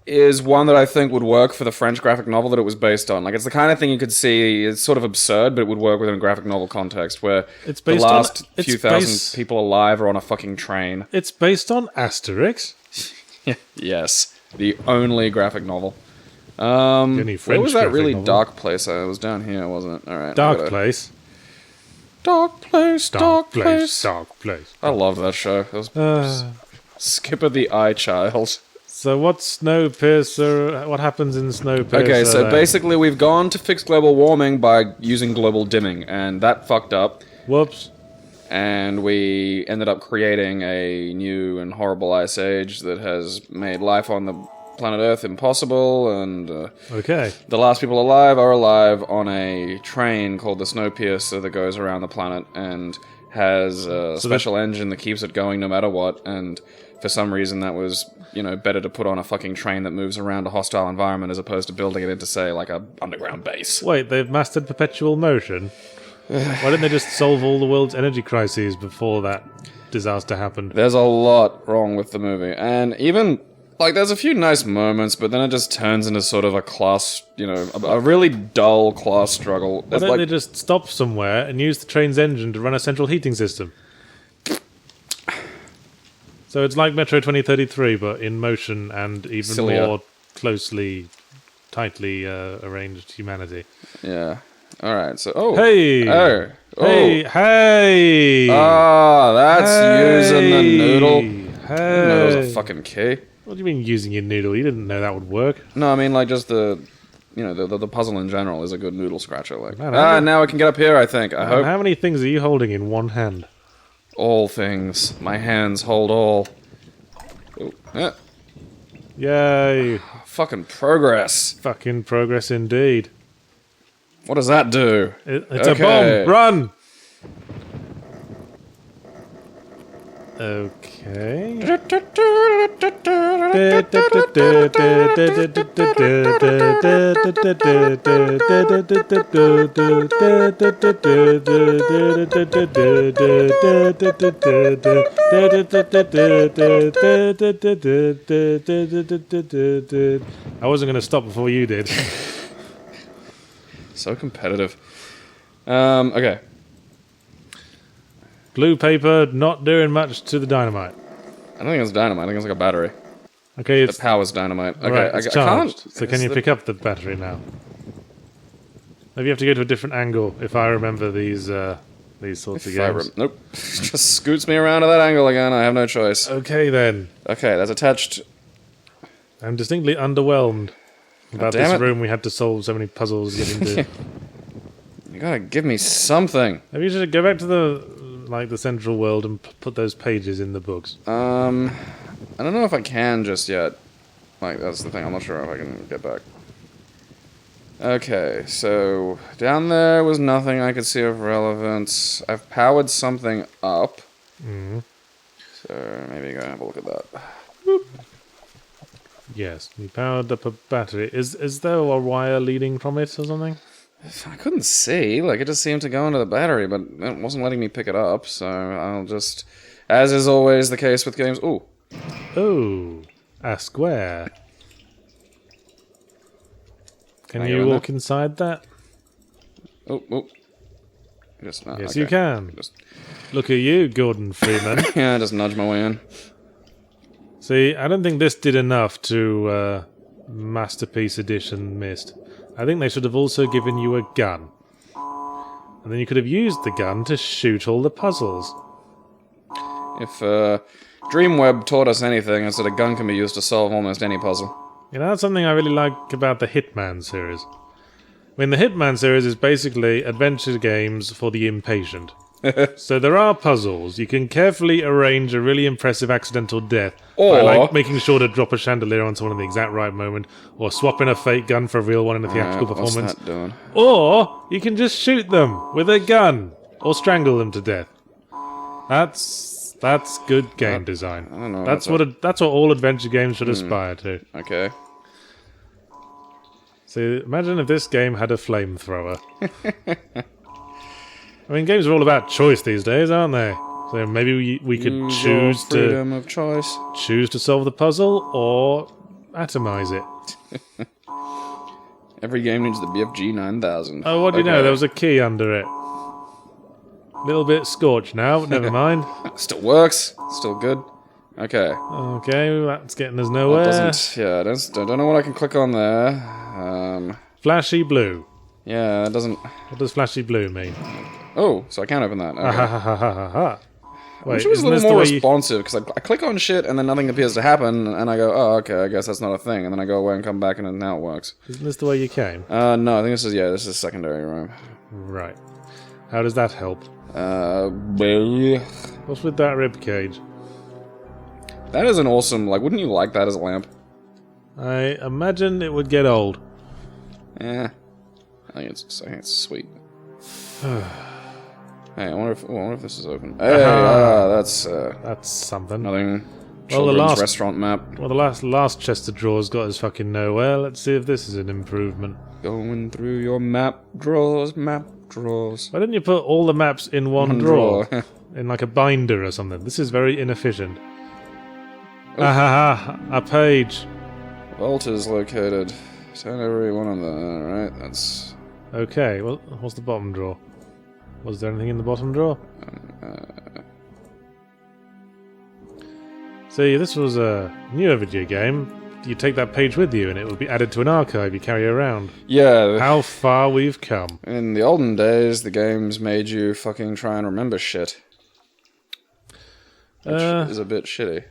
is one that I think would work for the French graphic novel that it was based on. Like, it's the kind of thing you could see, it's sort of absurd, but it would work within a graphic novel context, where it's the last few thousand people alive are on a fucking train. It's based on Asterix? Yes. The only graphic novel. Any Where French was that graphic really novel? dark place? It was down here, wasn't it? All right. Dark Place. Dark place. Dark place. Dark Place. I loved that show. It was Skipper the Eye Child. So what's Snowpiercer? What happens in Snowpiercer? Okay, so then? basically we've gone to fix global warming by using global dimming, and that fucked up. Whoops. And we ended up creating a new and horrible ice age that has made life on the planet Earth impossible, and Okay. the last people alive are alive on a train called the Snowpiercer that goes around the planet and has a special engine that keeps it going no matter what, and for some reason that was, better to put on a fucking train that moves around a hostile environment as opposed to building it into, say, like a underground base. Wait, they've mastered perpetual motion? Why didn't they just solve all the world's energy crises before that disaster happened? There's a lot wrong with the movie, and even, there's a few nice moments, but then it just turns into sort of a class, a really dull class struggle. Why don't they just stop somewhere and use the train's engine to run a central heating system? So it's like Metro 2033, but in motion and even Sillier. more tightly arranged humanity. Yeah. Alright, so... Oh! Hey! Oh! Hey! Hey! Ah, that's using the noodle. Hey! Noodle's a fucking key. What do you mean using your noodle? You didn't know that would work. No, I mean, just the puzzle in general is a good noodle scratcher. Man, now I can get up here, I think. I hope. How many things are you holding in one hand? All things. My hands hold all. Oh, Yay! fucking progress. Fucking progress indeed. What does that do? It's Okay. a bomb! Run! Okay. I wasn't going to stop before you did. So competitive. Okay. Blue paper not doing much to the dynamite. I don't think it's dynamite. I think it's like a battery. Okay, The it's power's dynamite. Okay, right, it's I charged. can't. So can you pick up the battery now? Maybe you have to go to a different angle if I remember these sorts of games. Nope. Just scoots me around to that angle again. I have no choice. Okay then. Okay, that's attached. I'm distinctly underwhelmed about damn this it. room. We had to solve so many puzzles to get into. You gotta give me something. Maybe you should go back to the central world and put those pages in the books. I don't know if I can just yet. That's the thing. I'm not sure if I can get back. Okay, so down there was nothing I could see of relevance. I've powered something up. So maybe go have a look at that. Boop. Yes, you powered up a battery. Is there a wire leading from it or something? I couldn't see. It just seemed to go into the battery, but it wasn't letting me pick it up, so I'll just... As is always the case with games... Ooh. Oh, a square. Can I you go in walk inside that? Oh. Just not. Yes, okay. you can. Just, Look at you, Gordon Freeman. yeah, just nudge my way in. See, I don't think this did enough to Masterpiece Edition Myst. I think they should have also given you a gun. And then you could have used the gun to shoot all the puzzles. If Dreamweb taught us anything, it's that a gun can be used to solve almost any puzzle. You know, that's something I really like about the Hitman series. I mean, the Hitman series is basically adventure games for the impatient. So there are puzzles. You can carefully arrange a really impressive accidental death Or- by making sure to drop a chandelier on someone in the exact right moment, or swapping a fake gun for a real one in a theatrical What's performance. that doing? Or you can just shoot them with a gun or strangle them to death. That's good game design. I don't know. That's what all adventure games should aspire to. Okay. So imagine if this game had a flamethrower. I mean, games are all about choice these days, aren't they? So maybe we could Use choose your freedom of choice. solve the puzzle or atomize it. Every game needs the BFG 9000. Oh, what do you know? There was a key under it. Little bit scorched now, but never mind. Still works. Still good. Okay. Okay, that's getting us That nowhere. doesn't... Yeah, I don't know what I can click on there. Flashy blue. Yeah, that doesn't... What does flashy blue mean? Oh, so I can't open that. Ha Okay. ha ha ha ha ha. I Wait, wish it was a isn't this little the more way you... responsive, because I click on shit and then nothing appears to happen, and I go, oh, okay, I guess that's not a thing, and then I go away and come back and then now it works. Isn't this the way you came? No, I think this is secondary room. Right. How does that help? Well, What's with that rib cage? that is an awesome, like, wouldn't you like that as a lamp? I imagine it would get old. Yeah. I think it's sweet. Hey, I wonder if this is open. Hey, that's That's something. nothing. Well, the Children's last- restaurant map. Well, the last chest of drawers got us fucking nowhere. Let's see if this is an improvement. Going through your map drawers. Why didn't you put all the maps in one drawer? In like a binder or something. This is very inefficient. A page. Vault is located. Turn every one of them. Alright, that's... Okay, well, what's the bottom drawer? Was there anything in the bottom drawer? See, this was a newer video game. You take that page with you and it will be added to an archive you carry around. Yeah, How far we've come. in the olden days, the games made you fucking try and remember shit. Which is a bit shitty.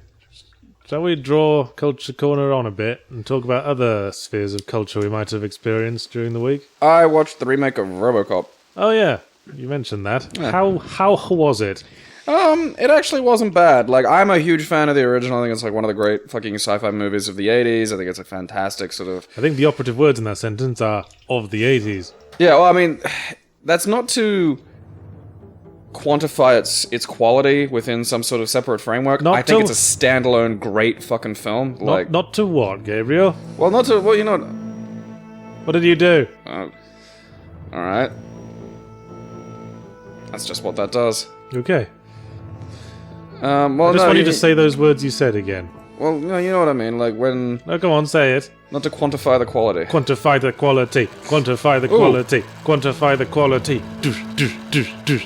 Shall we draw Culture Corner on a bit and talk about other spheres of culture we might have experienced during the week? I watched the remake of RoboCop. Oh yeah, you mentioned that. Yeah. How was it? It actually wasn't bad. Like, I'm a huge fan of the original. I think it's like one of the great fucking sci-fi movies of the 80s. I think it's a fantastic sort of... I think the operative words in that sentence are of the 80s. Yeah, well, I mean, that's not to quantify its quality within some sort of separate framework. Not I think to- it's a standalone great fucking film. Like, Not to what, Gabriel? well, not to... Well, you know... What did you do? Alright. That's just what that does. Okay. Well, I just no, want you to say those words you said again. Well, no, you know what I mean. Like, when... No, come on, say it. Not to quantify the quality. Quantify the quality. Quantify the quality. Quantify the quality. Doosh, doosh, doosh, doosh.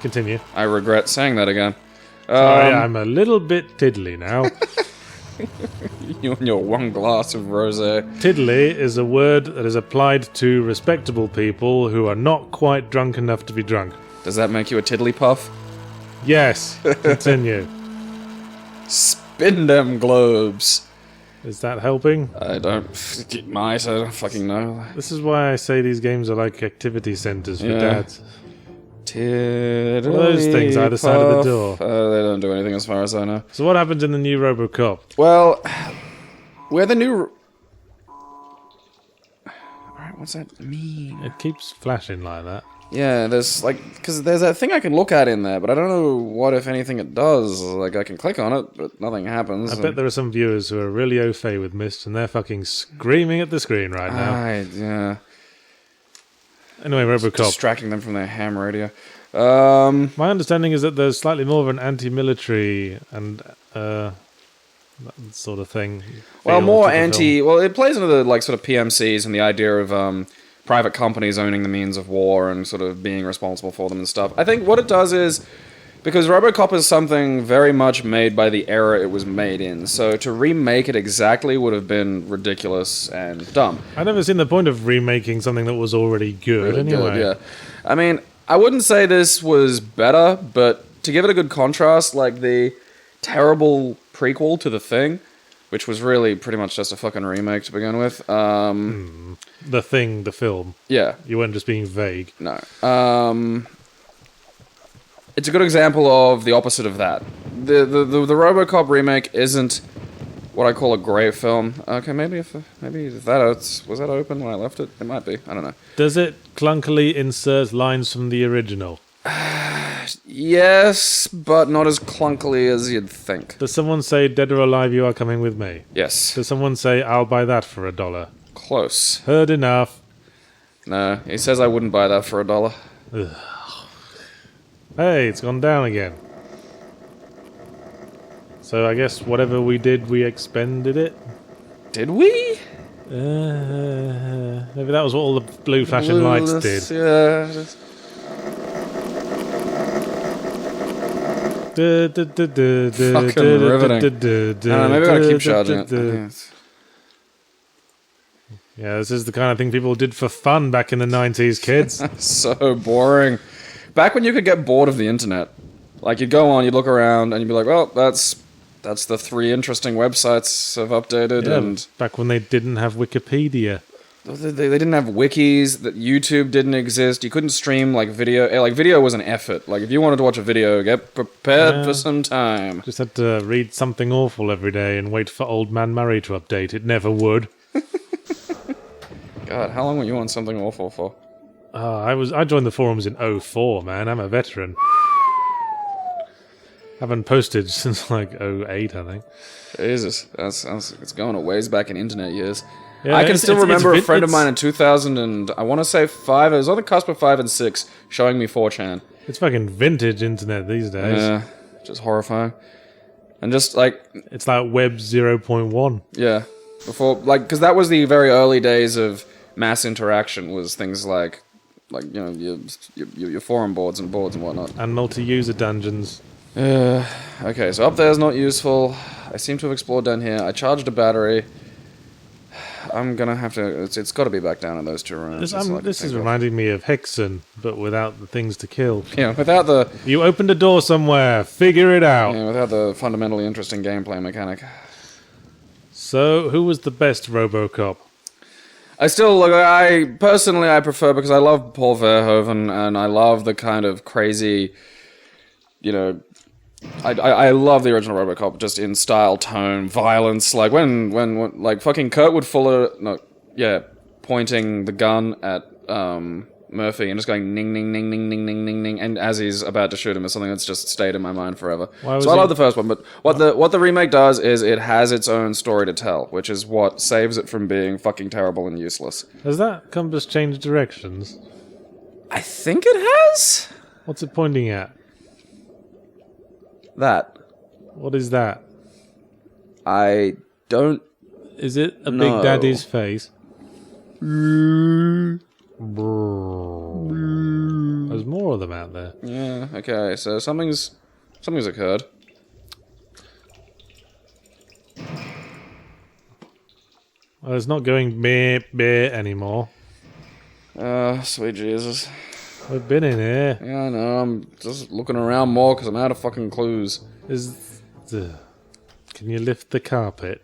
Continue. I regret saying that again. I'm a little bit tiddly now. You and your one glass of rosé. Tiddly is a word that is applied to respectable people who are not quite drunk enough to be drunk. Does that make you a tiddly puff? Yes. Continue. Spin them globes. Is that helping? I don't... It might, I don't fucking know. This is why I say these games are like activity centres for Yeah. dads. Tiddly What are those things either side of the puff. door? They don't do anything as far as I know. So what happens in the new RoboCop? Well, we're the new... Alright, what's that mean? It keeps flashing like that. Yeah, there's like... Because there's that thing I can look at in there, but I don't know what, if anything, it does. Like, I can click on it, but nothing happens. I bet there are some viewers who are really au fait with Myst and they're fucking screaming at the screen right now. Yeah. Anyway, RoboCop. Distracting them from their ham radio. My understanding is that there's slightly more of an anti-military and that sort of thing. Well, feel more to the anti... film. Well, it plays into the, like, sort of PMCs and the idea of private companies owning the means of war and sort of being responsible for them and stuff. I think what it does is... Because RoboCop is something very much made by the era it was made in, so to remake it exactly would have been ridiculous and dumb. I've never seen the point of remaking something that was already good. Really anyway, good, yeah. I mean, I wouldn't say this was better, but to give it a good contrast, like the terrible prequel to The Thing, which was really pretty much just a fucking remake to begin with. The Thing, the film. Yeah, You weren't just being vague. no. It's a good example of the opposite of that. The RoboCop remake isn't what I call a great film. Okay, maybe if that was that open when I left it? It might be. I don't know. Does it clunkily insert lines from the original? Yes, but not as clunkily as you'd think. Does someone say, "Dead or alive, you are coming with me"? Yes, Does someone say, "I'll buy that for $1"? close. Heard enough. No, he says I wouldn't buy that for $1. Hey, it's gone down again. So I guess whatever we did, we expended it. Did we? Maybe that was what all the blue flashing lights did. Yeah. Fucking riveting. Maybe I gotta keep charging it. Yeah, this is the kind of thing people did for fun back in the 90s, kids. So boring. Back when you could get bored of the internet. Like, you'd go on, you'd look around, and you'd be like, well, that's the 3 interesting websites I've updated, Yeah, and... back when they didn't have Wikipedia. They didn't have wikis, that YouTube didn't exist, you couldn't stream, like, video... Like, video was an effort. Like, if you wanted to watch a video, get prepared for some time. Just had to read something awful every day and wait for Old Man Murray to update. It never would. God, how long were you on something awful for? I joined the forums in '04, man. I'm a veteran. Haven't posted since like '08, I think. Jesus, it's going a ways back in internet years. Yeah, I can still remember a friend of it's- mine in 2000 and I want to say 5. It was on the cusp of 5 and 6, showing me 4chan. It's fucking vintage internet these days. Yeah, just horrifying. And just like, It's like Web 0.1. yeah, before, like, because that was the very early days of mass interaction. Was things like you know, your forum boards and whatnot. And multi-user dungeons. Okay, so up there is not useful. I seem to have explored down here. I charged a battery. I'm gonna have to. It's got to be back down in those 2 rooms. This is reminding me of Hexen, but without the things to kill. Yeah, without the You opened a door somewhere. Figure it out. without the fundamentally interesting gameplay mechanic. So, who was the best RoboCop? I personally prefer, because I love Paul Verhoeven and I love the kind of crazy, you know, I love the original RoboCop just in style, tone, violence. Like when like fucking Kurtwood Fuller, pointing the gun at Murphy and just going ning ning ning ning ning ning ning ning, and as he's about to shoot him is something that's just stayed in my mind forever. So I love the first one, but what the remake does is it has its own story to tell, which is what saves it from being fucking terrible and useless. Has that compass changed directions? I think it has What's it pointing at? that. What is that? I don't. Is it a No. Big Daddy's face? There's more of them out there. Yeah. Okay. So something's occurred. Well, it's not going meh meh anymore. Sweet Jesus. We've been in here. Yeah, I know. I'm just looking around more because I'm out of fucking clues. Can you lift the carpet?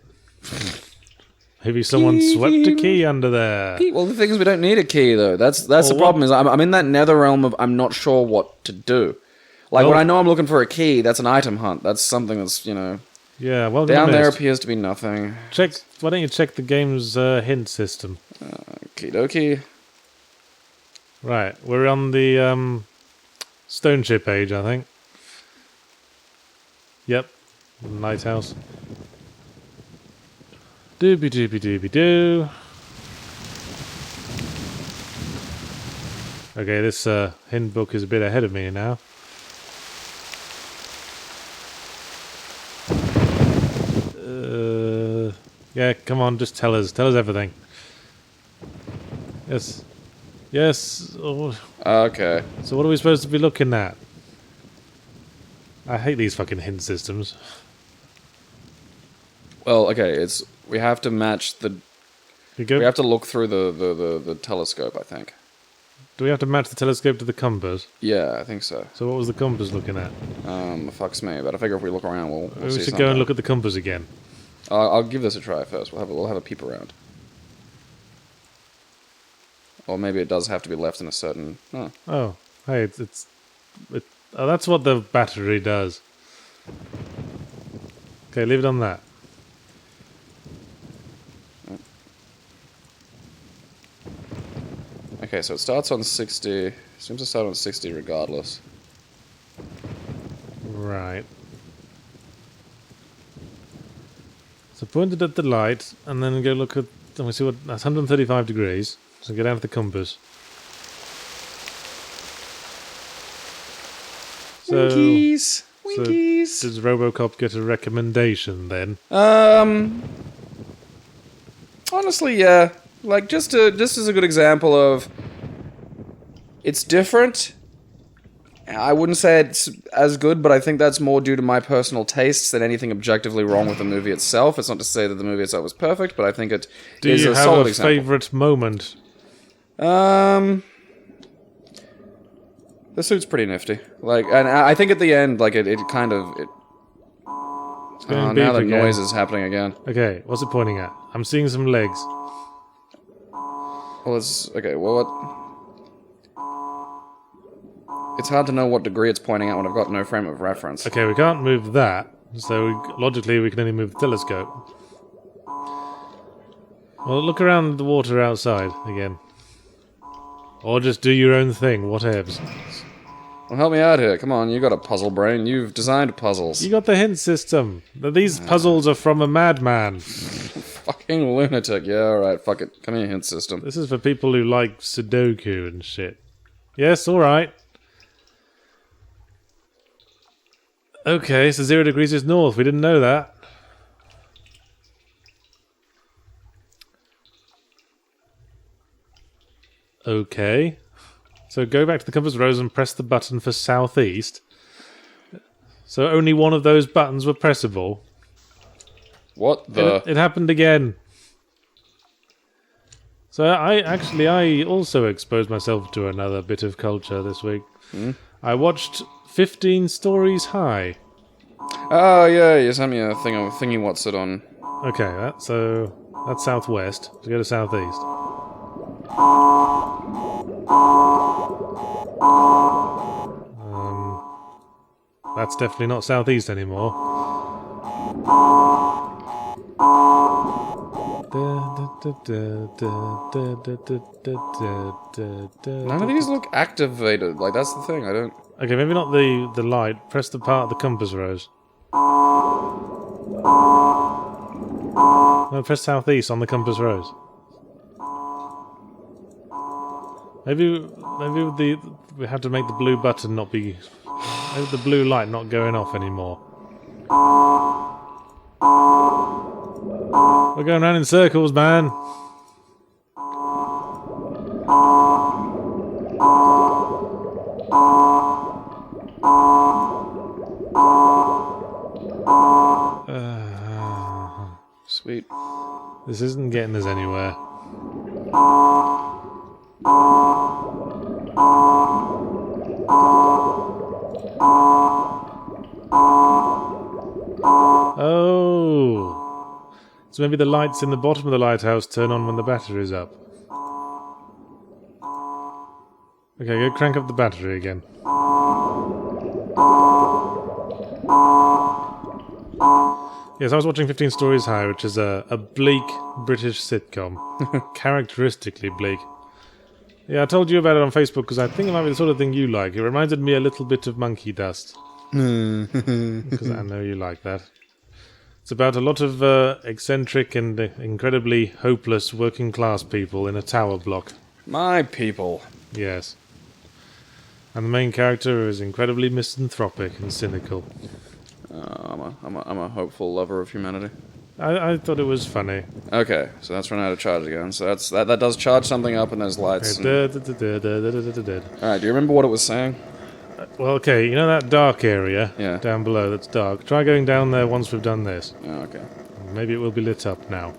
Maybe someone swept a key under there. Well, the thing is, we don't need a key though. That's the problem. Is I'm in that nether realm of I'm not sure what to do. Like when I know I'm looking for a key, that's an item hunt. That's something that's Yeah, well down there appears to be nothing. Why don't you check the game's hint system? Okie dokie. Right, we're on the stone ship page, I think. Yep, lighthouse. Doobie doobie doobie doo. Okay, this hint book is a bit ahead of me now. Yeah, come on, just tell us everything. Yes. Oh. Okay. So what are we supposed to be looking at? I hate these fucking hint systems. Well, okay. We have to match the. We have to look through the telescope. I think. Do we have to match the telescope to the compass? Yeah, I think so. So what was the compass looking at? Fucks me. But I figure if we look around, we'll We see should something. go and look at the compass again. I'll give this a try first. We'll have a peep around. Or maybe it does have to be left in a certain. Oh. Oh, hey, oh, that's what the battery does. Okay, leave it on that. Okay, so it starts on 60. Seems to start on 60 regardless. Right. So point it at the light, and then go look at. And we see what that's 135 degrees. So go down to the compass. So, Winkies. so does RoboCop get a recommendation then? Honestly, yeah. Like just as a good example of, it's different, I wouldn't say it's as good, but I think that's more due to my personal tastes than anything objectively wrong with the movie itself. It's not to say that the movie itself was perfect, but I think it is a solid example. Do you have a favorite moment? The suit's pretty nifty. Like, and I think at the end, like, it kind of... getting now beep the again. noise is happening again. Okay, what's it pointing at? I'm seeing some legs. Well, it's... Okay, well, what... It's hard to know what degree it's pointing at when I've got no frame of reference. Okay, we can't move that, so logically we can only move the telescope. Well, look around the water outside again. Or just do your own thing, whatevs. Well, help me out here. Come on, you got a puzzle brain. You've designed puzzles. You got the hint system. These puzzles are from a madman. Fucking lunatic. Yeah, alright, fuck it. Come here, hint system. This is for people who like Sudoku and shit. Yes, alright. Okay, so 0 degrees is north. We didn't know that. Okay. So go back to the compass rose and press the button for southeast. So only one of those buttons were pressable. What the... It happened again. So I also exposed myself to another bit of culture this week. I watched 15 Stories High. Oh, yeah, you sent me a thingy what's it on. Okay, that's southwest. Let's go to southeast. That's definitely not southeast anymore. None of these look activated. Like, that's the thing. I don't... Okay, maybe not the light. Press the part of the compass rose. No, press southeast on the compass rose. Maybe we have to make the blue button not be... Maybe the blue light not going off anymore. We're going round in circles, man. Sweet. This isn't getting us anywhere. Oh. So maybe the lights in the bottom of the lighthouse turn on when the battery's up. Okay, go crank up the battery again. Yes, I was watching 15 Stories High, which is a bleak British sitcom. Characteristically bleak. Yeah, I told you about it on Facebook because I think it might be the sort of thing you like. It reminded me a little bit of Monkey Dust. Because I know you like that. It's about a lot of eccentric and incredibly hopeless working class people in a tower block. My people. Yes. And the main character is incredibly misanthropic and cynical. I'm a hopeful lover of humanity. I thought it was funny. Okay, so that's run out of charge again. So that does charge something up, and there's lights. Okay, Alright, do you remember what it was saying? well, okay, you know that dark area Yeah. down below that's dark? Try going down there once we've done this. Oh, okay. Maybe it will be lit up now.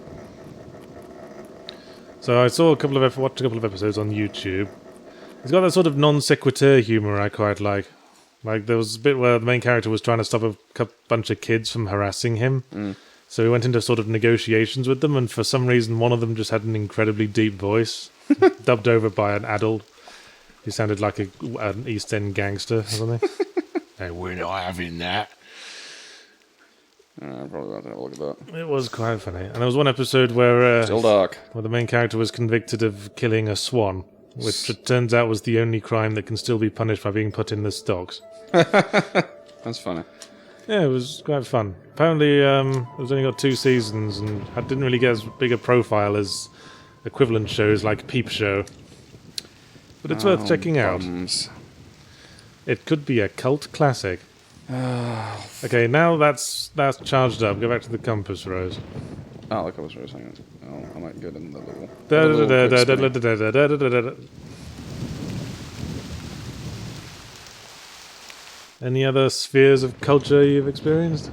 So I saw watched a couple of episodes on YouTube. It's got that sort of non sequitur humour I quite like. Like there was a bit where the main character was trying to stop a bunch of kids from harassing him. So he went into sort of negotiations with them, and for some reason one of them just had an incredibly deep voice, dubbed over by an adult. He sounded like an East End gangster or something. Hey, we're not having that. I'm probably about to have a look at that. It was quite funny. And there was one episode where Still dark. where the main character was convicted of killing a swan, which it turns out was the only crime that can still be punished by being put in the stocks. That's funny. Yeah, it was quite fun. Apparently, it was only got 2 seasons and didn't really get as big a profile as equivalent shows like Peep Show. But it's worth checking out. It could be a cult classic. Okay, now that's charged up. Go back to the compass rose. Oh, look, I was saying. Oh, I might get in the little... Any other spheres of culture you've experienced?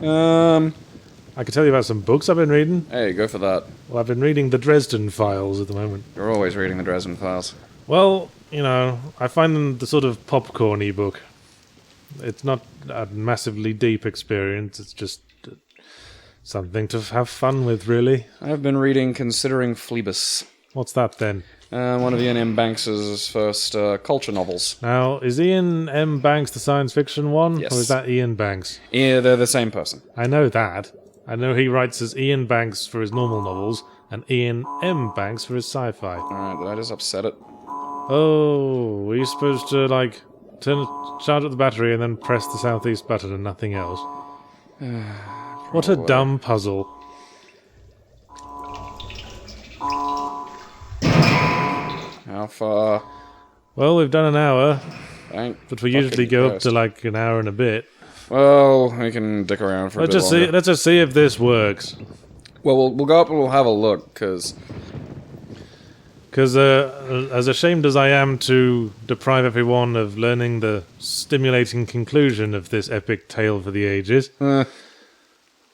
I could tell you about some books I've been reading. Hey, go for that. Well, I've been reading the Dresden Files at the moment. You're always reading the Dresden Files. Well, you know, I find them the sort of popcorn-y book. It's not a massively deep experience, it's just something to have fun with, really. I've been reading Considering Phlebas. What's that, then? One of Ian M. Banks' first culture novels. Now, is Ian M. Banks the science fiction one? Yes. Or is that Ian Banks? Yeah, they're the same person. I know that. I know he writes as Ian Banks for his normal novels, and Ian M. Banks for his sci-fi. Alright, did I just upset it? Oh, were you supposed to, like, charge up the battery and then press the southeast button and nothing else? What a dumb puzzle. How far? Well, we've done an hour, Thank but we usually fucking go up Christ. to like an hour and a bit. Well, we can dick around for a bit longer. Let's just see if this works. Well, we'll go up and we'll have a look, because... Because as ashamed as I am to deprive everyone of learning the stimulating conclusion of this epic tale for the ages,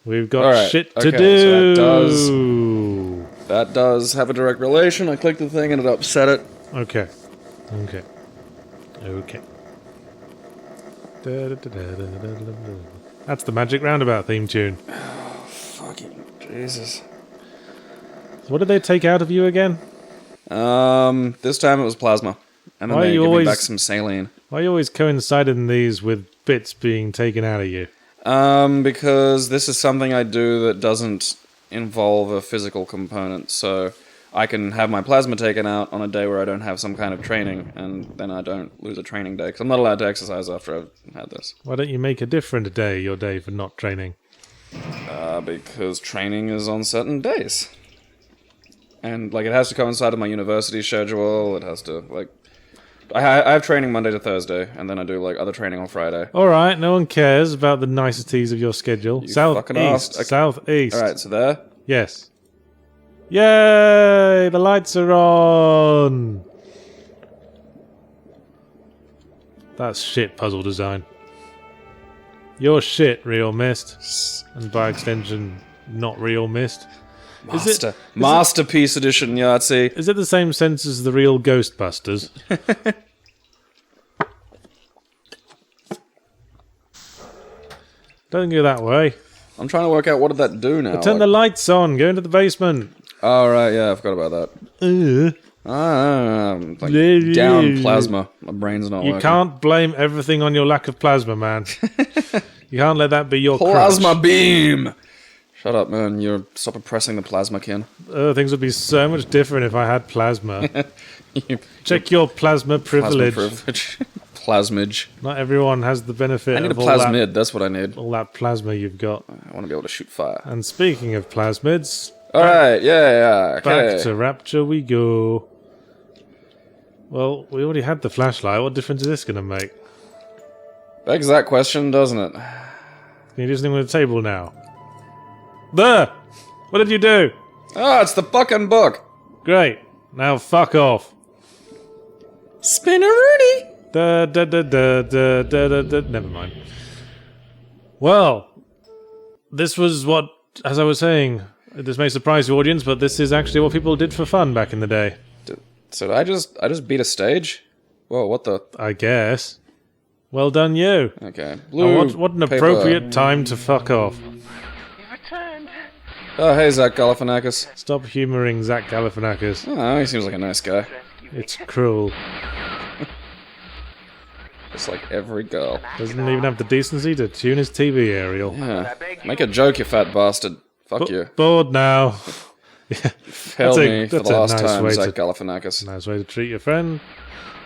we've got Alright, shit to okay, do. so that does have a direct relation. I clicked the thing and it upset it. Okay. That's the Magic Roundabout theme tune. Fucking Jesus. So what did they take out of you again? This time it was plasma. And then Why they are you give me always- back some saline. Why you always coinciding these with bits being taken out of you? Because this is something I do that doesn't involve a physical component, so I can have my plasma taken out on a day where I don't have some kind of training, and then I don't lose a training day, because I'm not allowed to exercise after I've had this. Why don't you make a different day your day for not training? Because training is on certain days. And, like, it has to coincide with my university schedule, it has to, like... I have training Monday to Thursday, and then I do, like, other training on Friday. Alright, no one cares about the niceties of your schedule. fucking Southeast. asked. Okay. Southeast. Alright, so there. Yes. Yay! The lights are on! That's shit puzzle design. You're shit, real Myst. And by extension, not real Myst. Masterpiece edition Yahtzee. Is it the same sense as the real Ghostbusters? Don't go that way. I'm trying to work out what did that do now. Turn the lights on. Go into the basement. Oh, right, yeah, I forgot about that. Like down plasma. My brain's not You working. can't blame everything on your lack of plasma, man. You can't let that be your Plasma crutch. beam! Shut up, man. You're stop oppressing the plasma kin. Things would be so much different if I had plasma. Check your plasma privilege. Plasmage. Not everyone has the benefit I need a of plasmid, that's what I need. all that plasma you've got. I want to be able to shoot fire. And speaking of plasmids, Alright, yeah, okay. back to Rapture we go. Well, we already had the flashlight. What difference is this going to make? Begs that question, doesn't it? Can you do something with the table now? There! What did you do? Oh, it's the fucking book! Great. Now fuck off. Spinneroonie! Never mind. Well, this was what, as I was saying, this may surprise the audience, but this is actually what people did for fun back in the day. So did I just beat a stage? Whoa, what the... I guess. Well done, you. Okay. Now, Blue what an paper. appropriate time to fuck off. Oh, hey, Zach Galifianakis. Stop humouring Zach Galifianakis. Oh, he seems like a nice guy. It's cruel. Just like every girl. Doesn't even have the decency to tune his TV aerial. Yeah. Make a joke, you fat bastard. Fuck you. Bored now. Failed me for the that's a last nice time, way Zach to- Galifianakis. Nice way to treat your friend.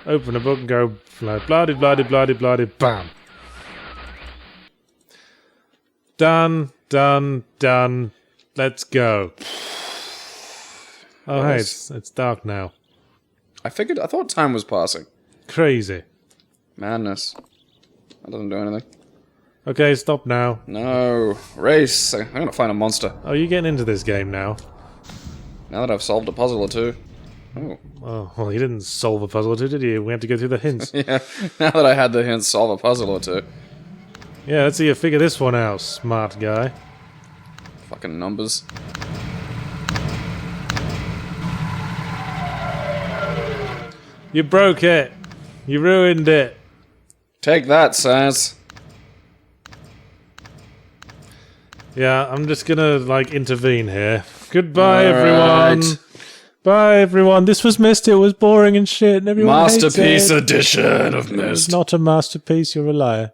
Open a book and go bloody bloody bloody bloody bam. Done. Let's go. Oh hey, it's dark now. I thought time was passing. Crazy. Madness. That doesn't do anything. Okay, stop now. No. Race. I'm gonna find a monster. Oh, you getting into this game now? Now that I've solved a puzzle or two. Oh. Oh, well, he didn't solve a puzzle or two, did he? We had to go through the hints. Yeah, now that I had the hints, solve a puzzle or two. Yeah, let's see you figure this one out, smart guy. Fucking numbers. You broke it. You ruined it. Take that, Saz. Yeah, I'm just gonna, intervene here. Goodbye, All everyone. right. Bye, everyone. This was Myst. It was boring and shit, and everyone hates Masterpiece it. edition of It's Myst. not a masterpiece. You're a liar.